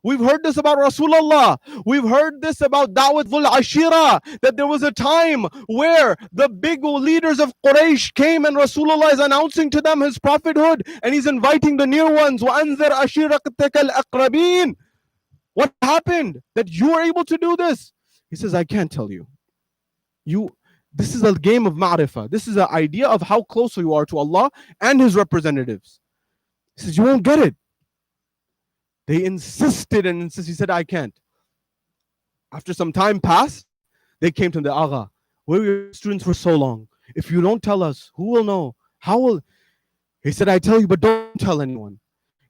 We've heard this about Rasulullah. We've heard this about Dawat Dhul Ashira, that there was a time where the big leaders of Quraysh came and Rasulullah is announcing to them his prophethood and he's inviting the near ones. وَأَنذِرْ أَشِيرَتَكَ الْأَقْرَبِينَ. What happened that you were able to do this? He says, I can't tell you. This is a game of ma'rifah. This is an idea of how close you are to Allah and His representatives. He says, you won't get it. They insisted and insisted. He said, I can't. After some time passed, they came to the Agha. Where were your students for so long? If you don't tell us, who will know? How will? He said, I tell you, but don't tell anyone.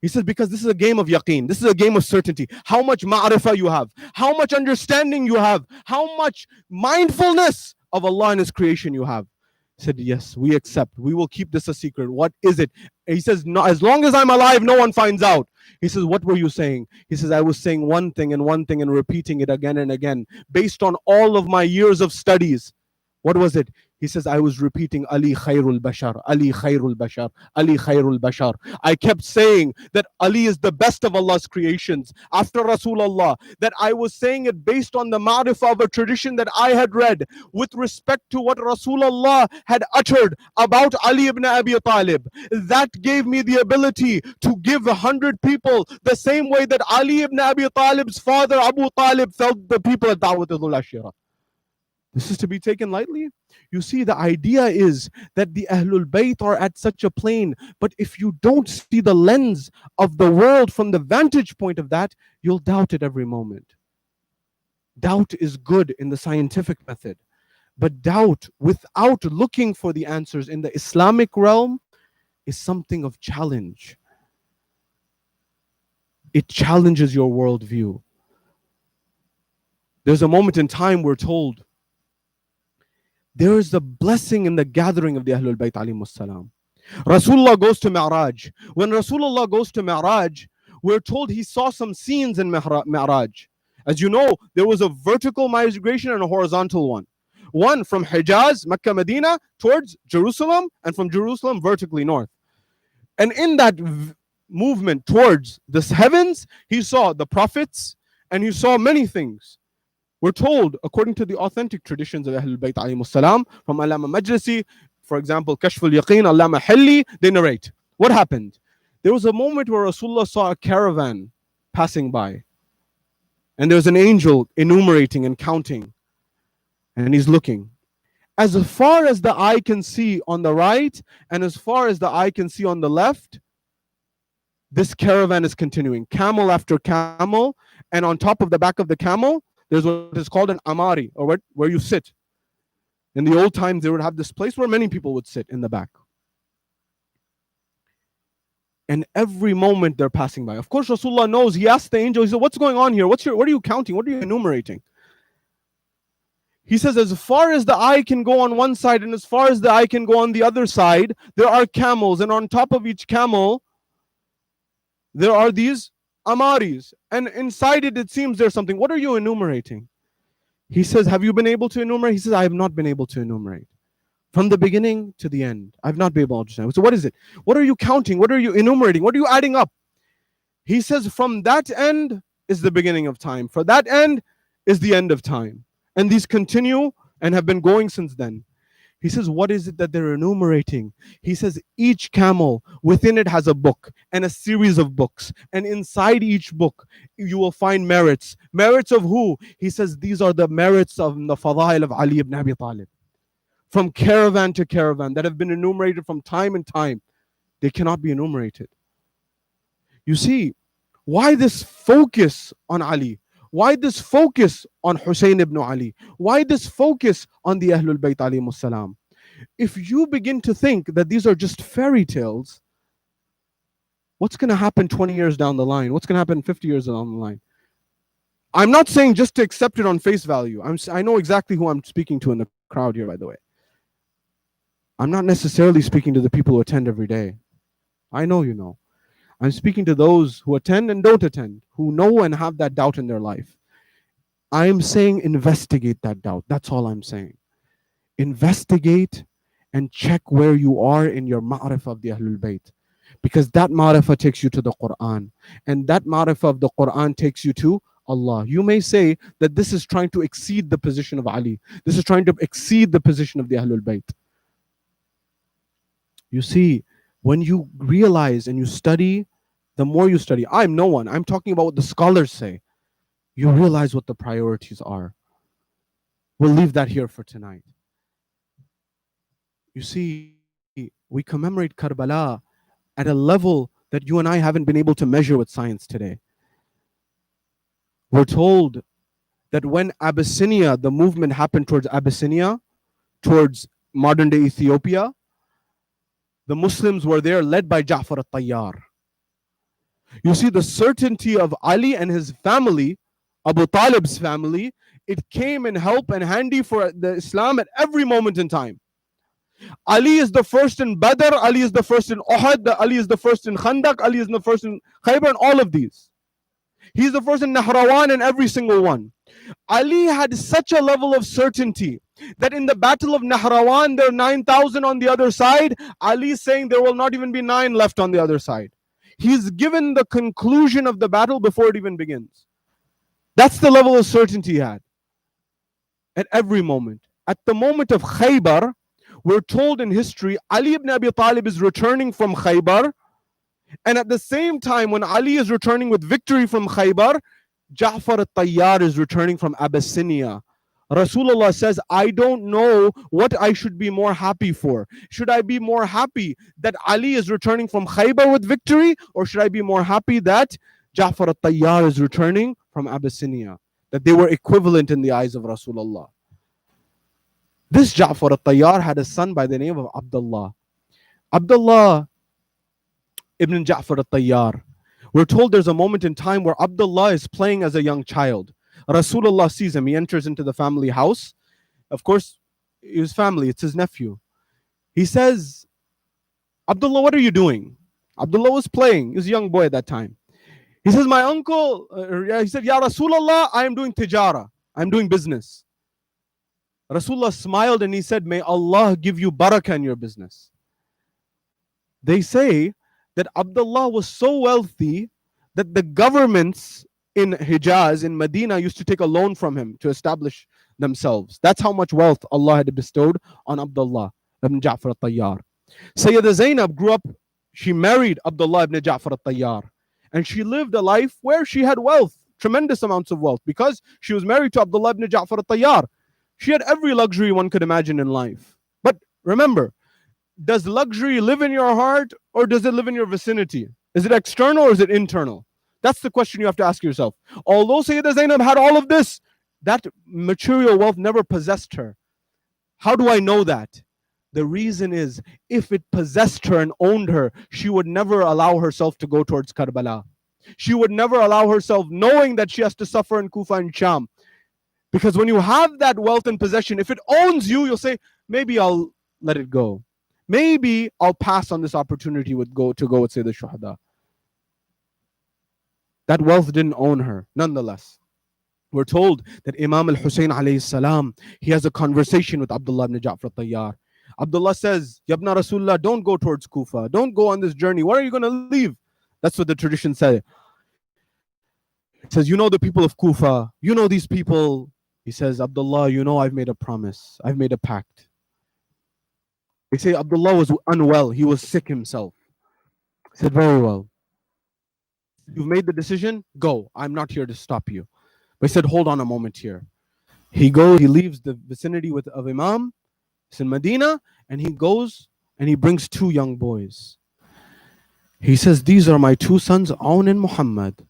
He said, because this is a game of yaqeen. This is a game of certainty. How much ma'rifah you have, how much understanding you have, how much mindfulness of Allah and His creation you have. Said, yes, we accept. We will keep this a secret. What is it? He says, no, as long as I'm alive, no one finds out. He says, what were you saying? He says, I was saying one thing and repeating it again and again based on all of my years of studies. What was it? He says, I was repeating Ali Khairul Bashar, Ali Khairul Bashar, Ali Khairul Bashar. I kept saying that Ali is the best of Allah's creations after Rasulullah, that I was saying it based on the ma'rifah of a tradition that I had read with respect to what Rasulullah had uttered about Ali ibn Abi Talib. That gave me the ability to give 100 people the same way that Ali ibn Abi Talib's father Abu Talib felt the people at Da'watul Ashira. This is to be taken lightly. You see, the idea is that the Ahlul Bayt are at such a plane, but if you don't see the lens of the world from the vantage point of that, you'll doubt it every moment. Doubt is good in the scientific method, but doubt without looking for the answers in the Islamic realm is something of challenge. It challenges your worldview. There's a moment in time we're told there is a blessing in the gathering of the Ahlul Bayt alayhimus salam. Rasulullah goes to Mi'raj. When Rasulullah goes to Mi'raj, we're told he saw some scenes in Mi'raj. As you know, there was a vertical migration and a horizontal one. One from Hijaz, Mecca, Medina, towards Jerusalem, and from Jerusalem vertically north. And in that movement towards the heavens, he saw the prophets and he saw many things. We're told, according to the authentic traditions of Ahlul Bayt alayhimus salam, from Allama Majlisi, for example, Kashf al-Yaqeen, Allama Hilli, they narrate. What happened? There was a moment where Rasulullah saw a caravan passing by. And there was an angel enumerating and counting. And he's looking. As far as the eye can see on the right, and as far as the eye can see on the left, this caravan is continuing. Camel after camel. And on top of the back of the camel, there's what is called an amari, or where you sit. In the old times, they would have this place where many people would sit in the back. And every moment they're passing by. Of course, Rasulullah knows. He asked the angel, he said, what's going on here? What are you counting? What are you enumerating? He says, as far as the eye can go on one side and as far as the eye can go on the other side, there are camels. And on top of each camel, there are these amaris, and inside it seems there's something. What are you enumerating? He says, have you been able to enumerate? He says, I have not been able to enumerate. From the beginning to the end, I've not been able to understand. So what is it? What are you counting? What are you enumerating? What are you adding up? He says, from that end is the beginning of time. For that end is the end of time. And these continue and have been going since then. He says, what is it that they're enumerating? He says, each camel within it has a book and a series of books. And inside each book, you will find merits. Merits of who? He says, these are the merits of the fadail of Ali ibn Abi Talib. From caravan to caravan that have been enumerated from time and time. They cannot be enumerated. You see, why this focus on Ali? Why this focus on Hussein ibn Ali? Why this focus on the Ahlul Bayt alayhimus salam? If you begin to think that these are just fairy tales, what's going to happen 20 years down the line? What's going to happen 50 years down the line? I'm not saying just to accept it on face value. I know exactly who I'm speaking to in the crowd here, by the way. I'm not necessarily speaking to the people who attend every day. I know you know. I'm speaking to those who attend and don't attend, who know and have that doubt in their life. I'm saying investigate that doubt. That's all I'm saying. Investigate and check where you are in your ma'rifah of the Ahlul Bayt. Because that ma'rifah takes you to the Quran. And that ma'rifah of the Quran takes you to Allah. You may say that this is trying to exceed the position of Ali. This is trying to exceed the position of the Ahlul Bayt. You see, when you realize and you study, the more you study, I'm no one, I'm talking about what the scholars say, you realize what the priorities are. We'll leave that here for tonight. You see, we commemorate Karbala at a level that you and I haven't been able to measure with science today. We're told that when Abyssinia, the movement happened towards Abyssinia, towards modern day Ethiopia, the Muslims were there led by Ja'far al-Tayyar. You see, the certainty of Ali and his family, Abu Talib's family, it came in help and handy for the Islam at every moment in time. Ali is the first in Badr, Ali is the first in Uhud, Ali is the first in Khandaq, Ali is the first in Khaybar, and all of these. He's the first in Nahrawan and every single one. Ali had such a level of certainty that in the battle of Nahrawan, there are 9,000 on the other side. Ali is saying there will not even be 9 left on the other side. He's given the conclusion of the battle before it even begins. That's the level of certainty he had at every moment. At the moment of Khaybar, we're told in history, Ali ibn Abi Talib is returning from Khaybar. And at the same time, when Ali is returning with victory from Khaybar, Ja'far al-Tayyar is returning from Abyssinia. Rasulullah says, I don't know what I should be more happy for. Should I be more happy that Ali is returning from Khaybar with victory? Or should I be more happy that Ja'far al-Tayyar is returning from Abyssinia? That they were equivalent in the eyes of Rasulullah. This Ja'far al-Tayyar had a son by the name of Abdullah. Abdullah ibn Ja'far al-Tayyar. We're told there's a moment in time where Abdullah is playing as a young child. Rasulullah sees him. He enters into the family house. Of course, his family, it's his nephew. He says, Abdullah, what are you doing? Abdullah was playing. He was a young boy at that time. He says, my uncle, he said, Ya Rasulullah, I am doing tijara. I'm doing business. Rasulullah smiled and he said, may Allah give you barakah in your business. They say that Abdullah was so wealthy that the governments in Hijaz, in Medina, used to take a loan from him to establish themselves. That's how much wealth Allah had bestowed on Abdullah ibn Ja'far al-Tayyar. Sayyida Zainab grew up, she married Abdullah ibn Ja'far al-Tayyar. And she lived a life where she had wealth, tremendous amounts of wealth, because she was married to Abdullah ibn Ja'far al-Tayyar. She had every luxury one could imagine in life. But remember, does luxury live in your heart or does it live in your vicinity? Is it external or is it internal? That's the question you have to ask yourself. Although Sayyida Zainab had all of this, that material wealth never possessed her. How do I know that? The reason is, if it possessed her and owned her, she would never allow herself to go towards Karbala. She would never allow herself, knowing that she has to suffer in Kufa and Sham. Because when you have that wealth and possession, if it owns you, you'll say, maybe I'll let it go. Maybe I'll pass on this opportunity to go with Sayyid al-Shuhada. That wealth didn't own her, nonetheless. We're told that Imam al-Hussein alayhi salam, he has a conversation with Abdullah ibn Ja'far al-Tayyar. Abdullah says, Yabna Rasulullah, don't go towards Kufa. Don't go on this journey. Where are you going to leave? That's what the tradition says. It says, you know the people of Kufa. You know these people. He says, Abdullah, you know I've made a promise. I've made a pact. They say Abdullah was unwell. He was sick himself. He said, very well. You've made the decision? Go. I'm not here to stop you. But he said, hold on a moment here. He goes, he leaves the vicinity of Imam. It's in Medina, and he goes and he brings 2 young boys. He says, these are my 2 sons, Aun and Muhammad.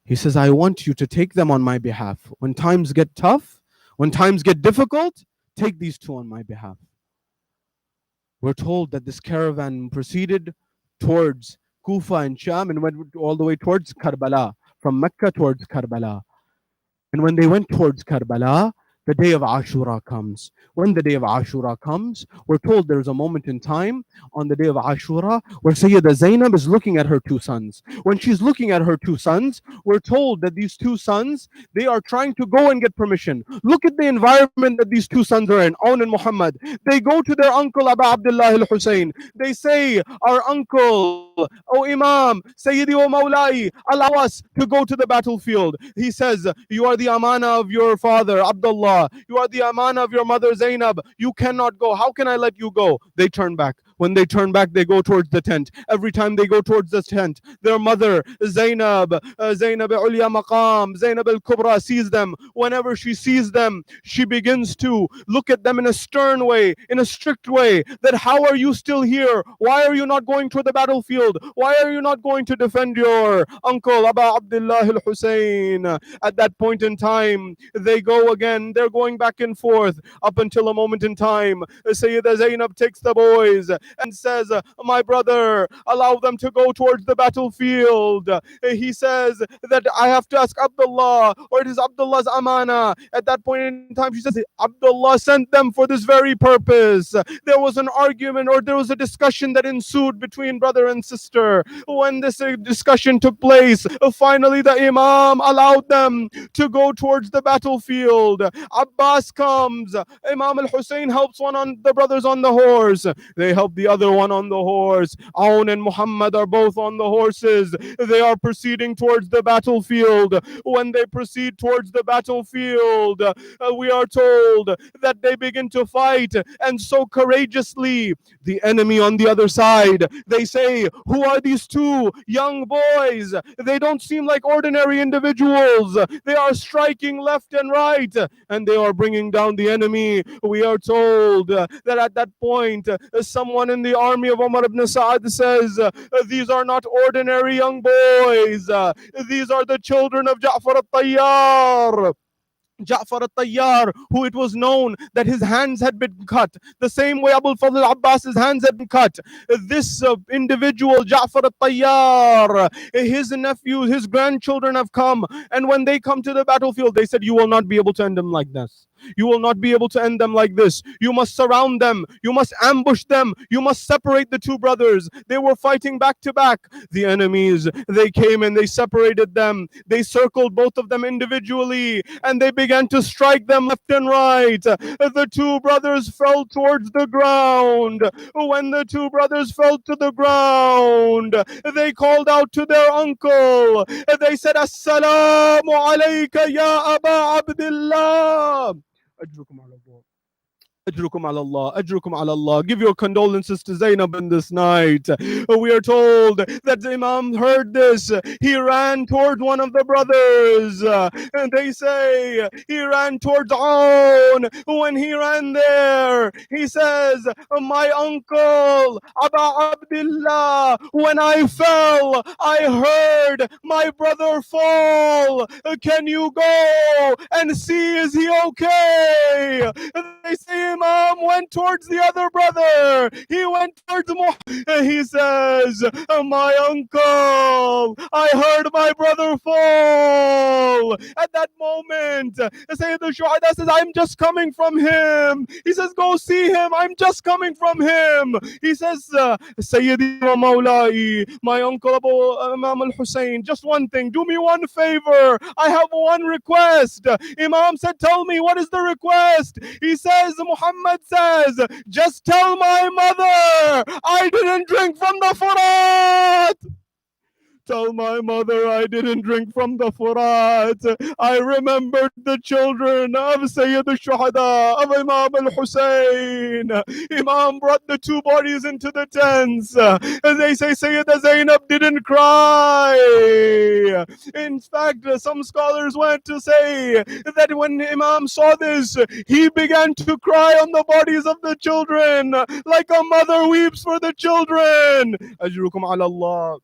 He says, I want you to take them on my behalf. When times get tough, when times get difficult, take these 2 on my behalf. We're told that this caravan proceeded towards Kufa and Sham and went all the way towards Karbala, from Mecca towards Karbala. And when they went towards Karbala, the day of Ashura comes. When the day of Ashura comes, we're told there's a moment in time on the day of Ashura where Sayyida Zainab is looking at her 2 sons. When she's looking at her 2 sons, we're told that these 2 sons, they are trying to go and get permission. Look at the environment that these 2 sons are in, Aun and Muhammad. They go to their uncle Abu Abdullah al-Hussein. They say, our uncle, O Imam, Sayyidi wa Mawlai, allow us to go to the battlefield. He says, you are the amana of your father, Abdullah. You are the amana of your mother, Zainab. You cannot go. How can I let you go? They turn back. When they turn back, they go towards the tent. Every time they go towards the tent, their mother, Zainab Ulya Maqam, Zainab al-Kubra sees them. Whenever she sees them, she begins to look at them in a stern way, in a strict way, that how are you still here? Why are you not going to the battlefield? Why are you not going to defend your uncle, Abu Abdullah al-Hussein? At that point in time, they go again. They're going back and forth up until a moment in time. Sayyida Zainab takes the boys and says, my brother, allow them to go towards the battlefield. He says that I have to ask Abdullah, or it is Abdullah's amana. At that point in time, she says, Abdullah sent them for this very purpose. There was an argument, or there was a discussion that ensued between brother and sister. When this discussion took place, finally the Imam allowed them to go towards the battlefield. Abbas comes. Imam al-Hussein helps one on the brothers on the horse. They help the other one on the horse. Aoun and Muhammad are both on the horses. They are proceeding towards the battlefield. When they proceed towards the battlefield, we are told that they begin to fight, and so courageously the enemy on the other side, they say, who are these two young boys? They don't seem like ordinary individuals. They are striking left and right, and they are bringing down the enemy. We are told that at that point, someone in the army of Umar ibn Sa'ad says, these are not ordinary young boys. These are the children of Ja'far al-Tayyar. Ja'far al-Tayyar, who it was known that his hands had been cut, the same way Abu al-Fadl Abbas's hands had been cut. This individual, Ja'far al-Tayyar, his nephews, his grandchildren have come, and when they come to the battlefield, they said, you will not be able to end them like this. You will not be able to end them like this. You must surround them. You must ambush them. You must separate the two brothers. They were fighting back to back. The enemies, they came and they separated them. They circled both of them individually, and they began to strike them left and right. The two brothers fell towards the ground. When the two brothers fell to the ground, they called out to their uncle. They said, Assalamu alayka ya Aba Abdullah. أجركم على الله. Ajrukum ala Allah, ajrukum ala Allah. Give your condolences to Zainab in this night. We are told that the Imam heard this. He ran toward one of the brothers. And they say he ran towards Aoun. When he ran there, he says, my uncle, Aba Abdullah, when I fell, I heard my brother fall. Can you go and see, is he okay? They say Imam went towards the other brother. He went towards Muhammad. He says, my uncle, I heard my brother fall. At that moment, Sayyid al-Shuhada says, I'm just coming from him. He says, go see him. I'm just coming from him. He says, Sayyidi wa Mawlai, my uncle Abu Imam al-Hussein, just one thing, do me one favor. I have one request. Imam said, tell me, what is the request? He says, Muhammad says, just tell my mother I didn't drink from the Furat. Tell my mother I didn't drink from the Furat. I remembered the children of Sayyid al-Shuhada, of Imam al-Hussein. Imam brought the two bodies into the tents. And they say Sayyida Zainab didn't cry. In fact, some scholars went to say that when Imam saw this, he began to cry on the bodies of the children, like a mother weeps for the children. Ajrukum ala Allah.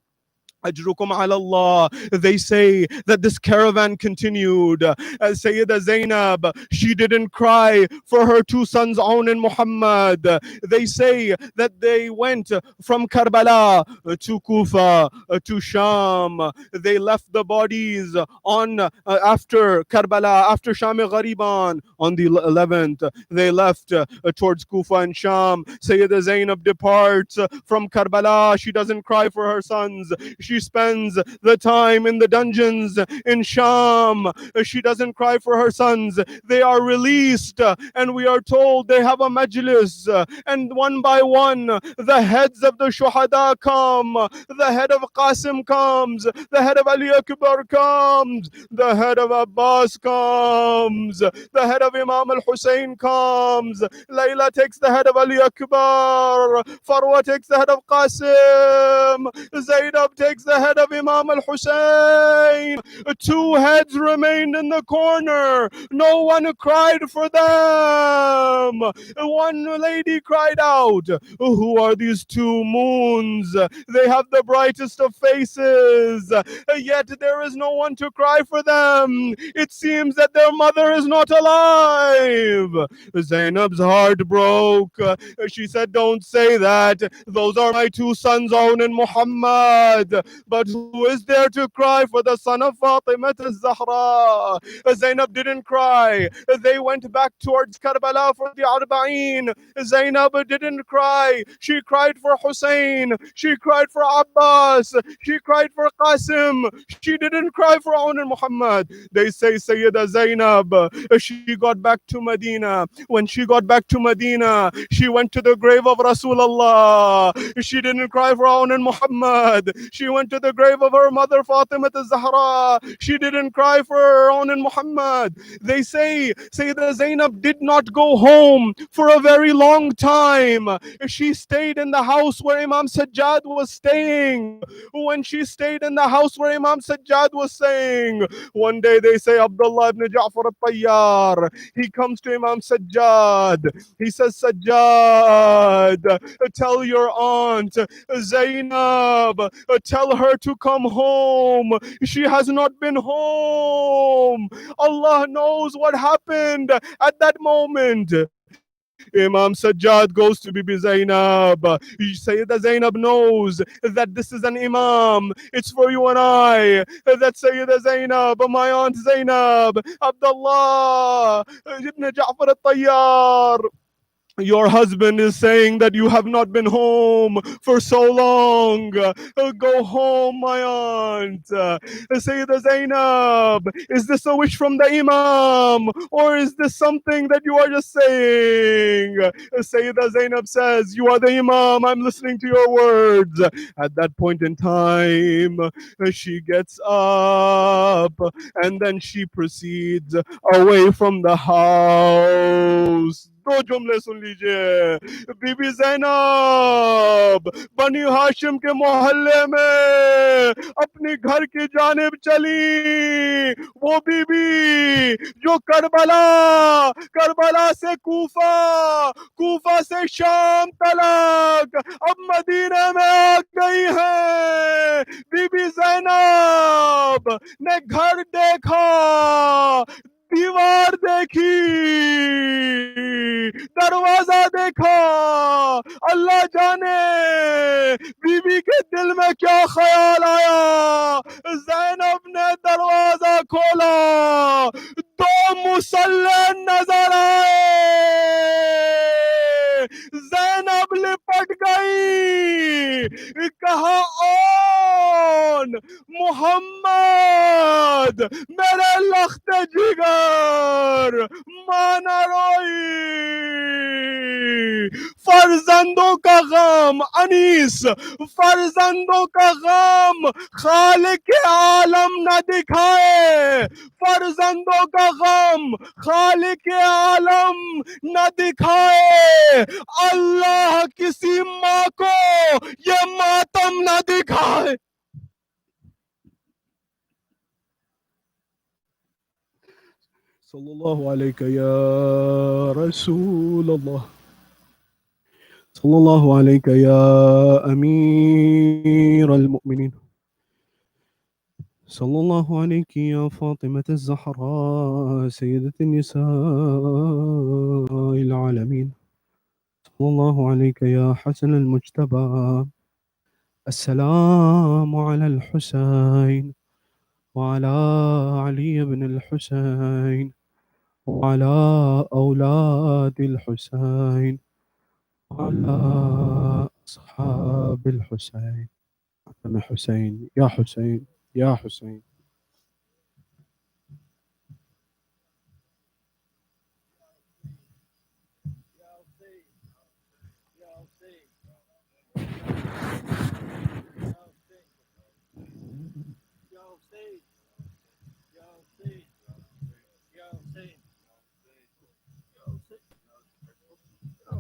Ajrukum ala Allah. They say that this caravan continued. Sayyida Zainab, she didn't cry for her two sons, Aoun and Muhammad. They say that they went from Karbala to Kufa to Sham. They left the bodies on after Karbala, after Sham Ghariban on the 11th. They left towards Kufa and Sham. Sayyida Zainab departs from Karbala. She doesn't cry for her sons. She spends the time in the dungeons in Sham. She doesn't cry for her sons. They are released, and we are told they have a majlis, and one by one the heads of the shuhada come. The head of Qasim comes, the head of Ali Akbar comes, the head of Abbas comes, the head of Imam al-Hussein comes. Layla takes the head of Ali Akbar, Farwa takes the head of Qasim, Zainab takes takes the head of Imam al Hussein. Two heads remained in the corner. No one cried for them. One lady cried out, "Who are these two moons? They have the brightest of faces, yet there is no one to cry for them. It seems that their mother is not alive." Zainab's heart broke. She said, "Don't say that. Those are my two sons, Aun and Muhammad. But who is there to cry for the son of Fatima al-Zahra?" Zainab didn't cry. They went back towards Karbala for the Arba'een. Zainab didn't cry. She cried for Hussein. She cried for Abbas. She cried for Qasim. She didn't cry for Aun and Muhammad. They say Sayyida Zainab, she got back to Medina. When she got back to Medina, she went to the grave of Rasulullah. She didn't cry for Aun and Muhammad. She went to the grave of her mother Fatima al-Zahra. She didn't cry for Aun and Muhammad. They say Sayyida Zainab did not go home for a very long time. She stayed in the house where Imam Sajjad was staying. When she stayed in the house where Imam Sajjad was staying, one day they say Abdullah ibn Ja'far al-Tayyar, he comes to Imam Sajjad. He says, "Sajjad, tell your aunt Zainab, tell her to come home. She has not been home." Allah knows what happened at that moment. Imam Sajjad goes to Bibi Zainab. Sayyida Zainab knows that this is an Imam. It's for you and I. That Sayyida Zainab, my aunt Zainab, Abdullah ibn Ja'far al-Tayyar, your husband is saying that you have not been home for so long. Go home, my aunt. Sayyida Zainab, is this a wish from the Imam? Or is this something that you are just saying? Sayyida Zainab says, "You are the Imam. I'm listening to your words." At that point in time, she gets up and then she proceeds away from the house. दो जुमले सुन लीजिए। बीबी ज़ैनब बनी हाशिम के मोहल्ले में अपनी घर की जानिब चली। वो बीबी जो करबला से कूफा से शाम तलक अब मदीने में आ गई है। बीबी ज़ैनब ने घर देखा, दीवार देखी, दरवाजा देखा। अल्लाह जाने बीबी के दिल में क्या ख्याल आया। ज़ैनब ने दरवाजा खोला, दो मुसल्ले नजर आए। ज़ैनब लिपट गई, कहा, "ओन मोहम्मद मेरे लख्ते जिगर माना रोई। फर्जंदों का गम अनीस, फर्जंदों का गम खालिक आलम न दिखाए। फर्जंदों का गम खालिक आलम न दिखाए। अल्लाह किसी माँ को ये मातम न दिखाए." Sallallahu alayka ya Rasulullah. Sallallahu alayka ya Amir al-Mu'minin. Sallallahu alayki ya Fatima al-Zahra, Sayyidat al-Nisa al-Alamin. Sallallahu alayka ya Hasan al-Mujtaba. السلام على الحسين وعلى علي بن الحسين وعلى أولاد الحسين وعلى أصحاب الحسين. أنا حسين يا حسين يا حسين.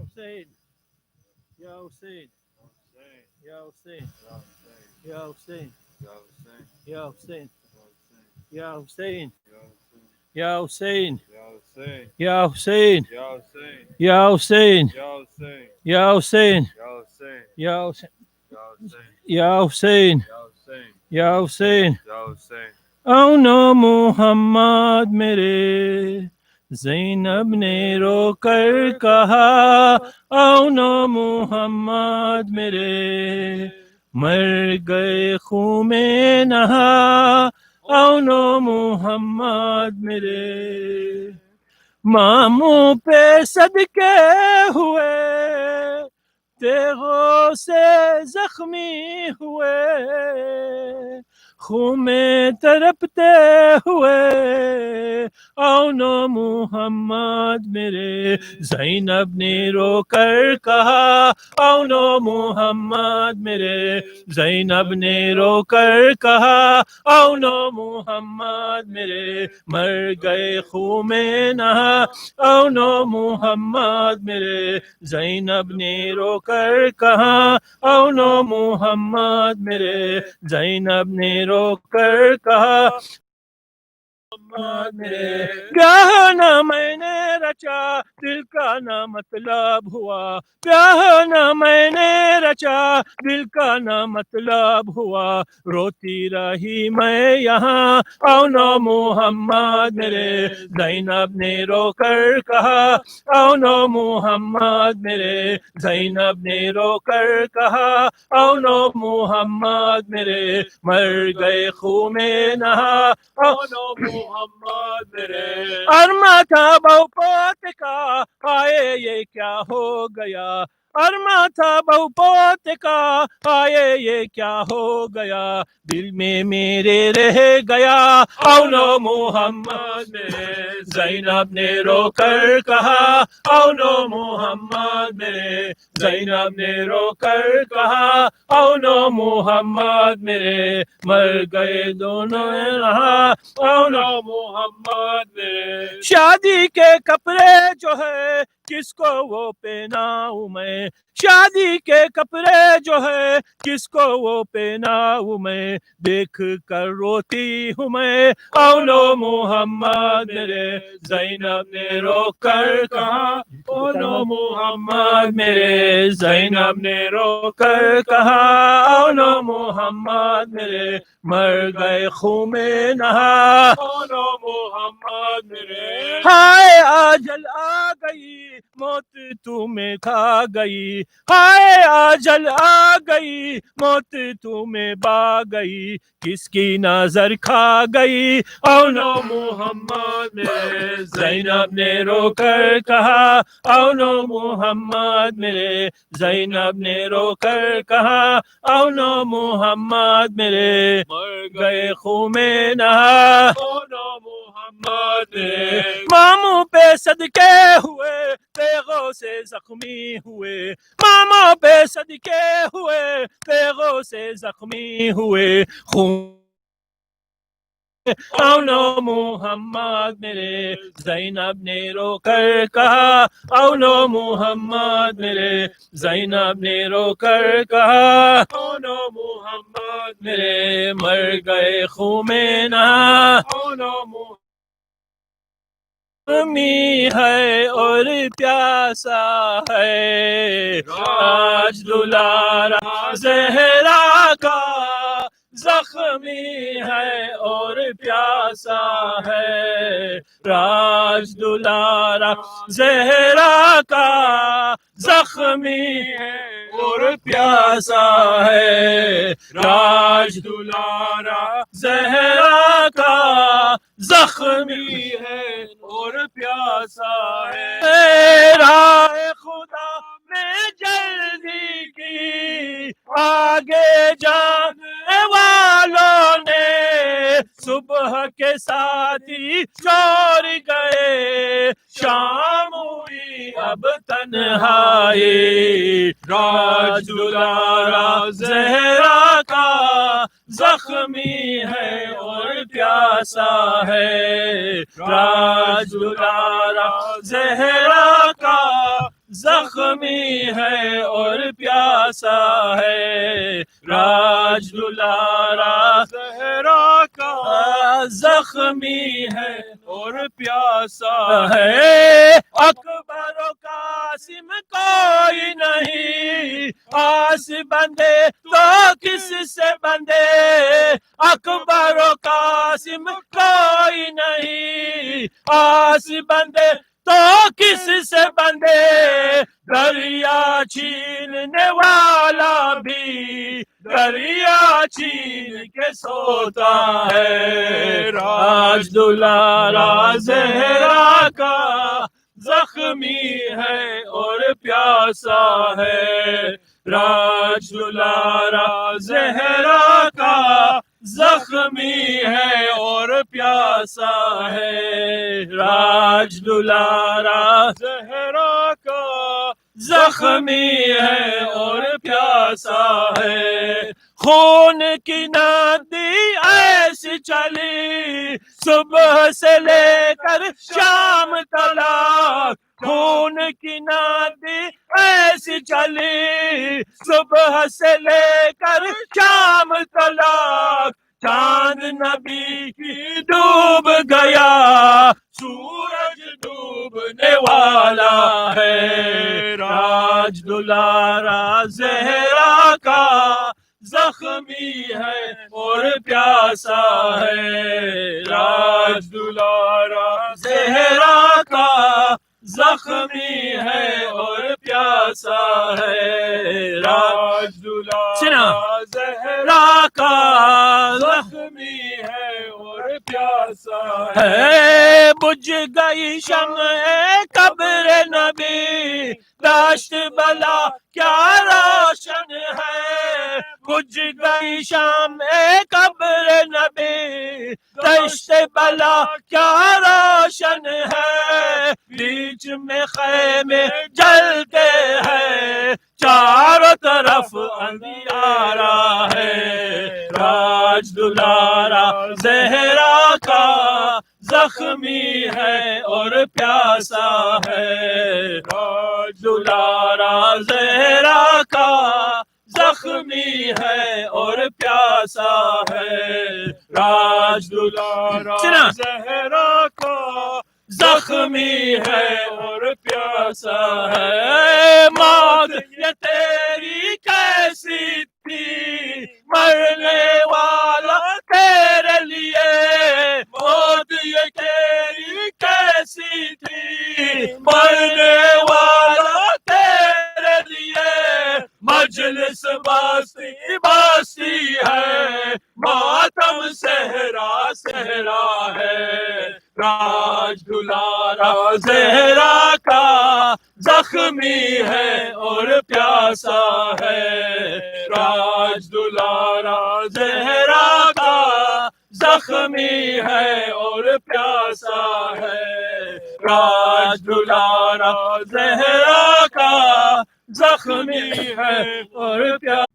Hussein, Ya Hussein, Ya Hussein, Ya Hussein. Ya Hussein. Ya Hussein. Ya Hussein. Ya Hussein. Ya Hussein. Ya Hussein. Ya Hussein. Ya Hussein. Ya Hussein. اونا محمد میرے زینب نے رو کر کہا اونا محمد میرے مر گئے خون میں نہا اونا محمد میرے ماموں پہ صدقے ہوئے تیغوں سے زخمی ہوئے خون میں تڑپتے ہوئے اونا محمد میرے زینب نے رو کر کہا اونا محمد میرے زینب نے رو کر کہا اونا محمد میرے مر گئے خون میں نہا اونا محمد میرے زینب نے رو کر کہا اونا محمد میرے زینب نے رو کر کہا محمد میرے پیار نہ میں نے رچا دل کا نہ مطلب ہوا پیار نہ میں نے رچا دل کا نہ مطلب ہوا روتی رہی میں یہاں اونا محمد میرے زینب نے رو کر کہا اونا محمد میرے زینب نے رو کر کہا اونا محمد میرے مر گئے خون میں نہا اونا محمد میرے ارما تھا بہو پوت کا آئے یہ کیا ہو گیا ارما تھا بہو پوت کا آئے یہ کیا ہو گیا دل میں میرے رہ گیا اونا محمد میرے زینب نے رو کر کہا اونا محمد میرے زینب نے رو کر کہا اونا محمد میرے مر گئے دونوں رہا اونا محمد میرے شادی کے کپڑے جو ہے کس کو وہ پہناؤں میں شادی کے کپڑے جو ہے کس کو وہ پہناؤں میں دیکھ کر روتی ہوں میں اونا محمد میرے زینب نے رو کر کہا اونا محمد میرے زینب نے رو کر کہا اونا محمد میرے مر گئے خون میں نہا اونا محمد میرے ہائے آجل آ گئی موت تمہیں کھا گئی ہائے آجل آ گئی موت تمہیں با گئی کس کی نظر کھا گئی اونا محمد میرے زینب نے رو کر کہا اونا محمد میرے زینب نے رو کر کہا اونا محمد میرے مر گئے خون میں نہا اونا محمد میرے ماموں پہ صدقے ہوئے تیغوں سے زخمی ہوئے ماما پہ صدقے ہوئے تیغوں سے زخمی ہوئے خون اونا محمد میرے زینب نے رو کر کہا اونا محمد میرے زینب نے رو کر کہا اونا محمد میرے مر گئے خون میں نہا اونا زخمی ہے اور پیاسا ہے راج دلارا زہرا کا زخمی ہے اور پیاسا ہے راج دلارا زہرا کا زخمی ہے اور پیاسا ہے راج دلارا زہرا کا زخمی ہے اور پیاسا ہے راہ خدا میں جلدی کی آگے جانے والوں نے صبح کے ساتھی چھوڑ گئے شام ہوئی اب تنہائی راج دلارا زہرا کا زخمی ہے اور پیاسا ہے راج دلارا زہرا کا زخمی زخمی ہے اور پیاسا ہے راج دلارا زہرا کا زخمی ہے اور پیاسا ہے اکبر و قاسم کوئی نہیں آس بندے تو کس سے بندے اکبر و قاسم کوئی نہیں آس بندے تو کس سے بندے دریا چھیننے والا بھی دریا چھین کے سوتا ہے راج دلارا زہرا کا زخمی ہے اور پیاسا ہے راج دلارا زہرا کا زخمی ہے اور پیاسا ہے راج دلارا زہرا کا زخمی ہے اور پیاسا ہے خون کی ندی ایسی چلی صبح سے لے کر شام تلک خون کی ندی ایسی چلی صبح سے لے کر شام تلک چاند نبی کی ڈوب گیا سورج ڈوبنے والا ہے راج دلارا زہرا کا زخمی ہے اور پیاسا ہے راج دلارا زہرا کا زخمی ہے اور پیاسا ہے راج دلارا زہرا کا زخمی ہے اور پیاسا ہے بجھ گئی شمع قبر نبی داشت بلا کیا روشن ہے بجھ گئی شمع قبر نبی دشت بلا کیا روشن ہے بیچ میں خیمے جلتے ہیں چاروں طرف اندھیارا ہے راج دلارا زہرا کا زخمی ہے اور پیاسا ہے راج دلارا زہرا کا زخمی ہے اور پیاسا ہے راج دلارا زہرا کا زخمی ہے اور پیاسا ہے موت یہ تیری کیسی تھی مرنے والا تیرے لیے موت یہ تیری کیسی تھی مرنے والا تیرے لیے مجلس باستی باستی ہے ماتم صحرا صحرا ہے راج دلارا زہرا کا زخمی ہے اور پیاسا ہے راج دلارا زہرا کا زخمی ہے اور پیاسا ہے راج دلارا زہرا کا زخمی ہے اور پیاسا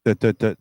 That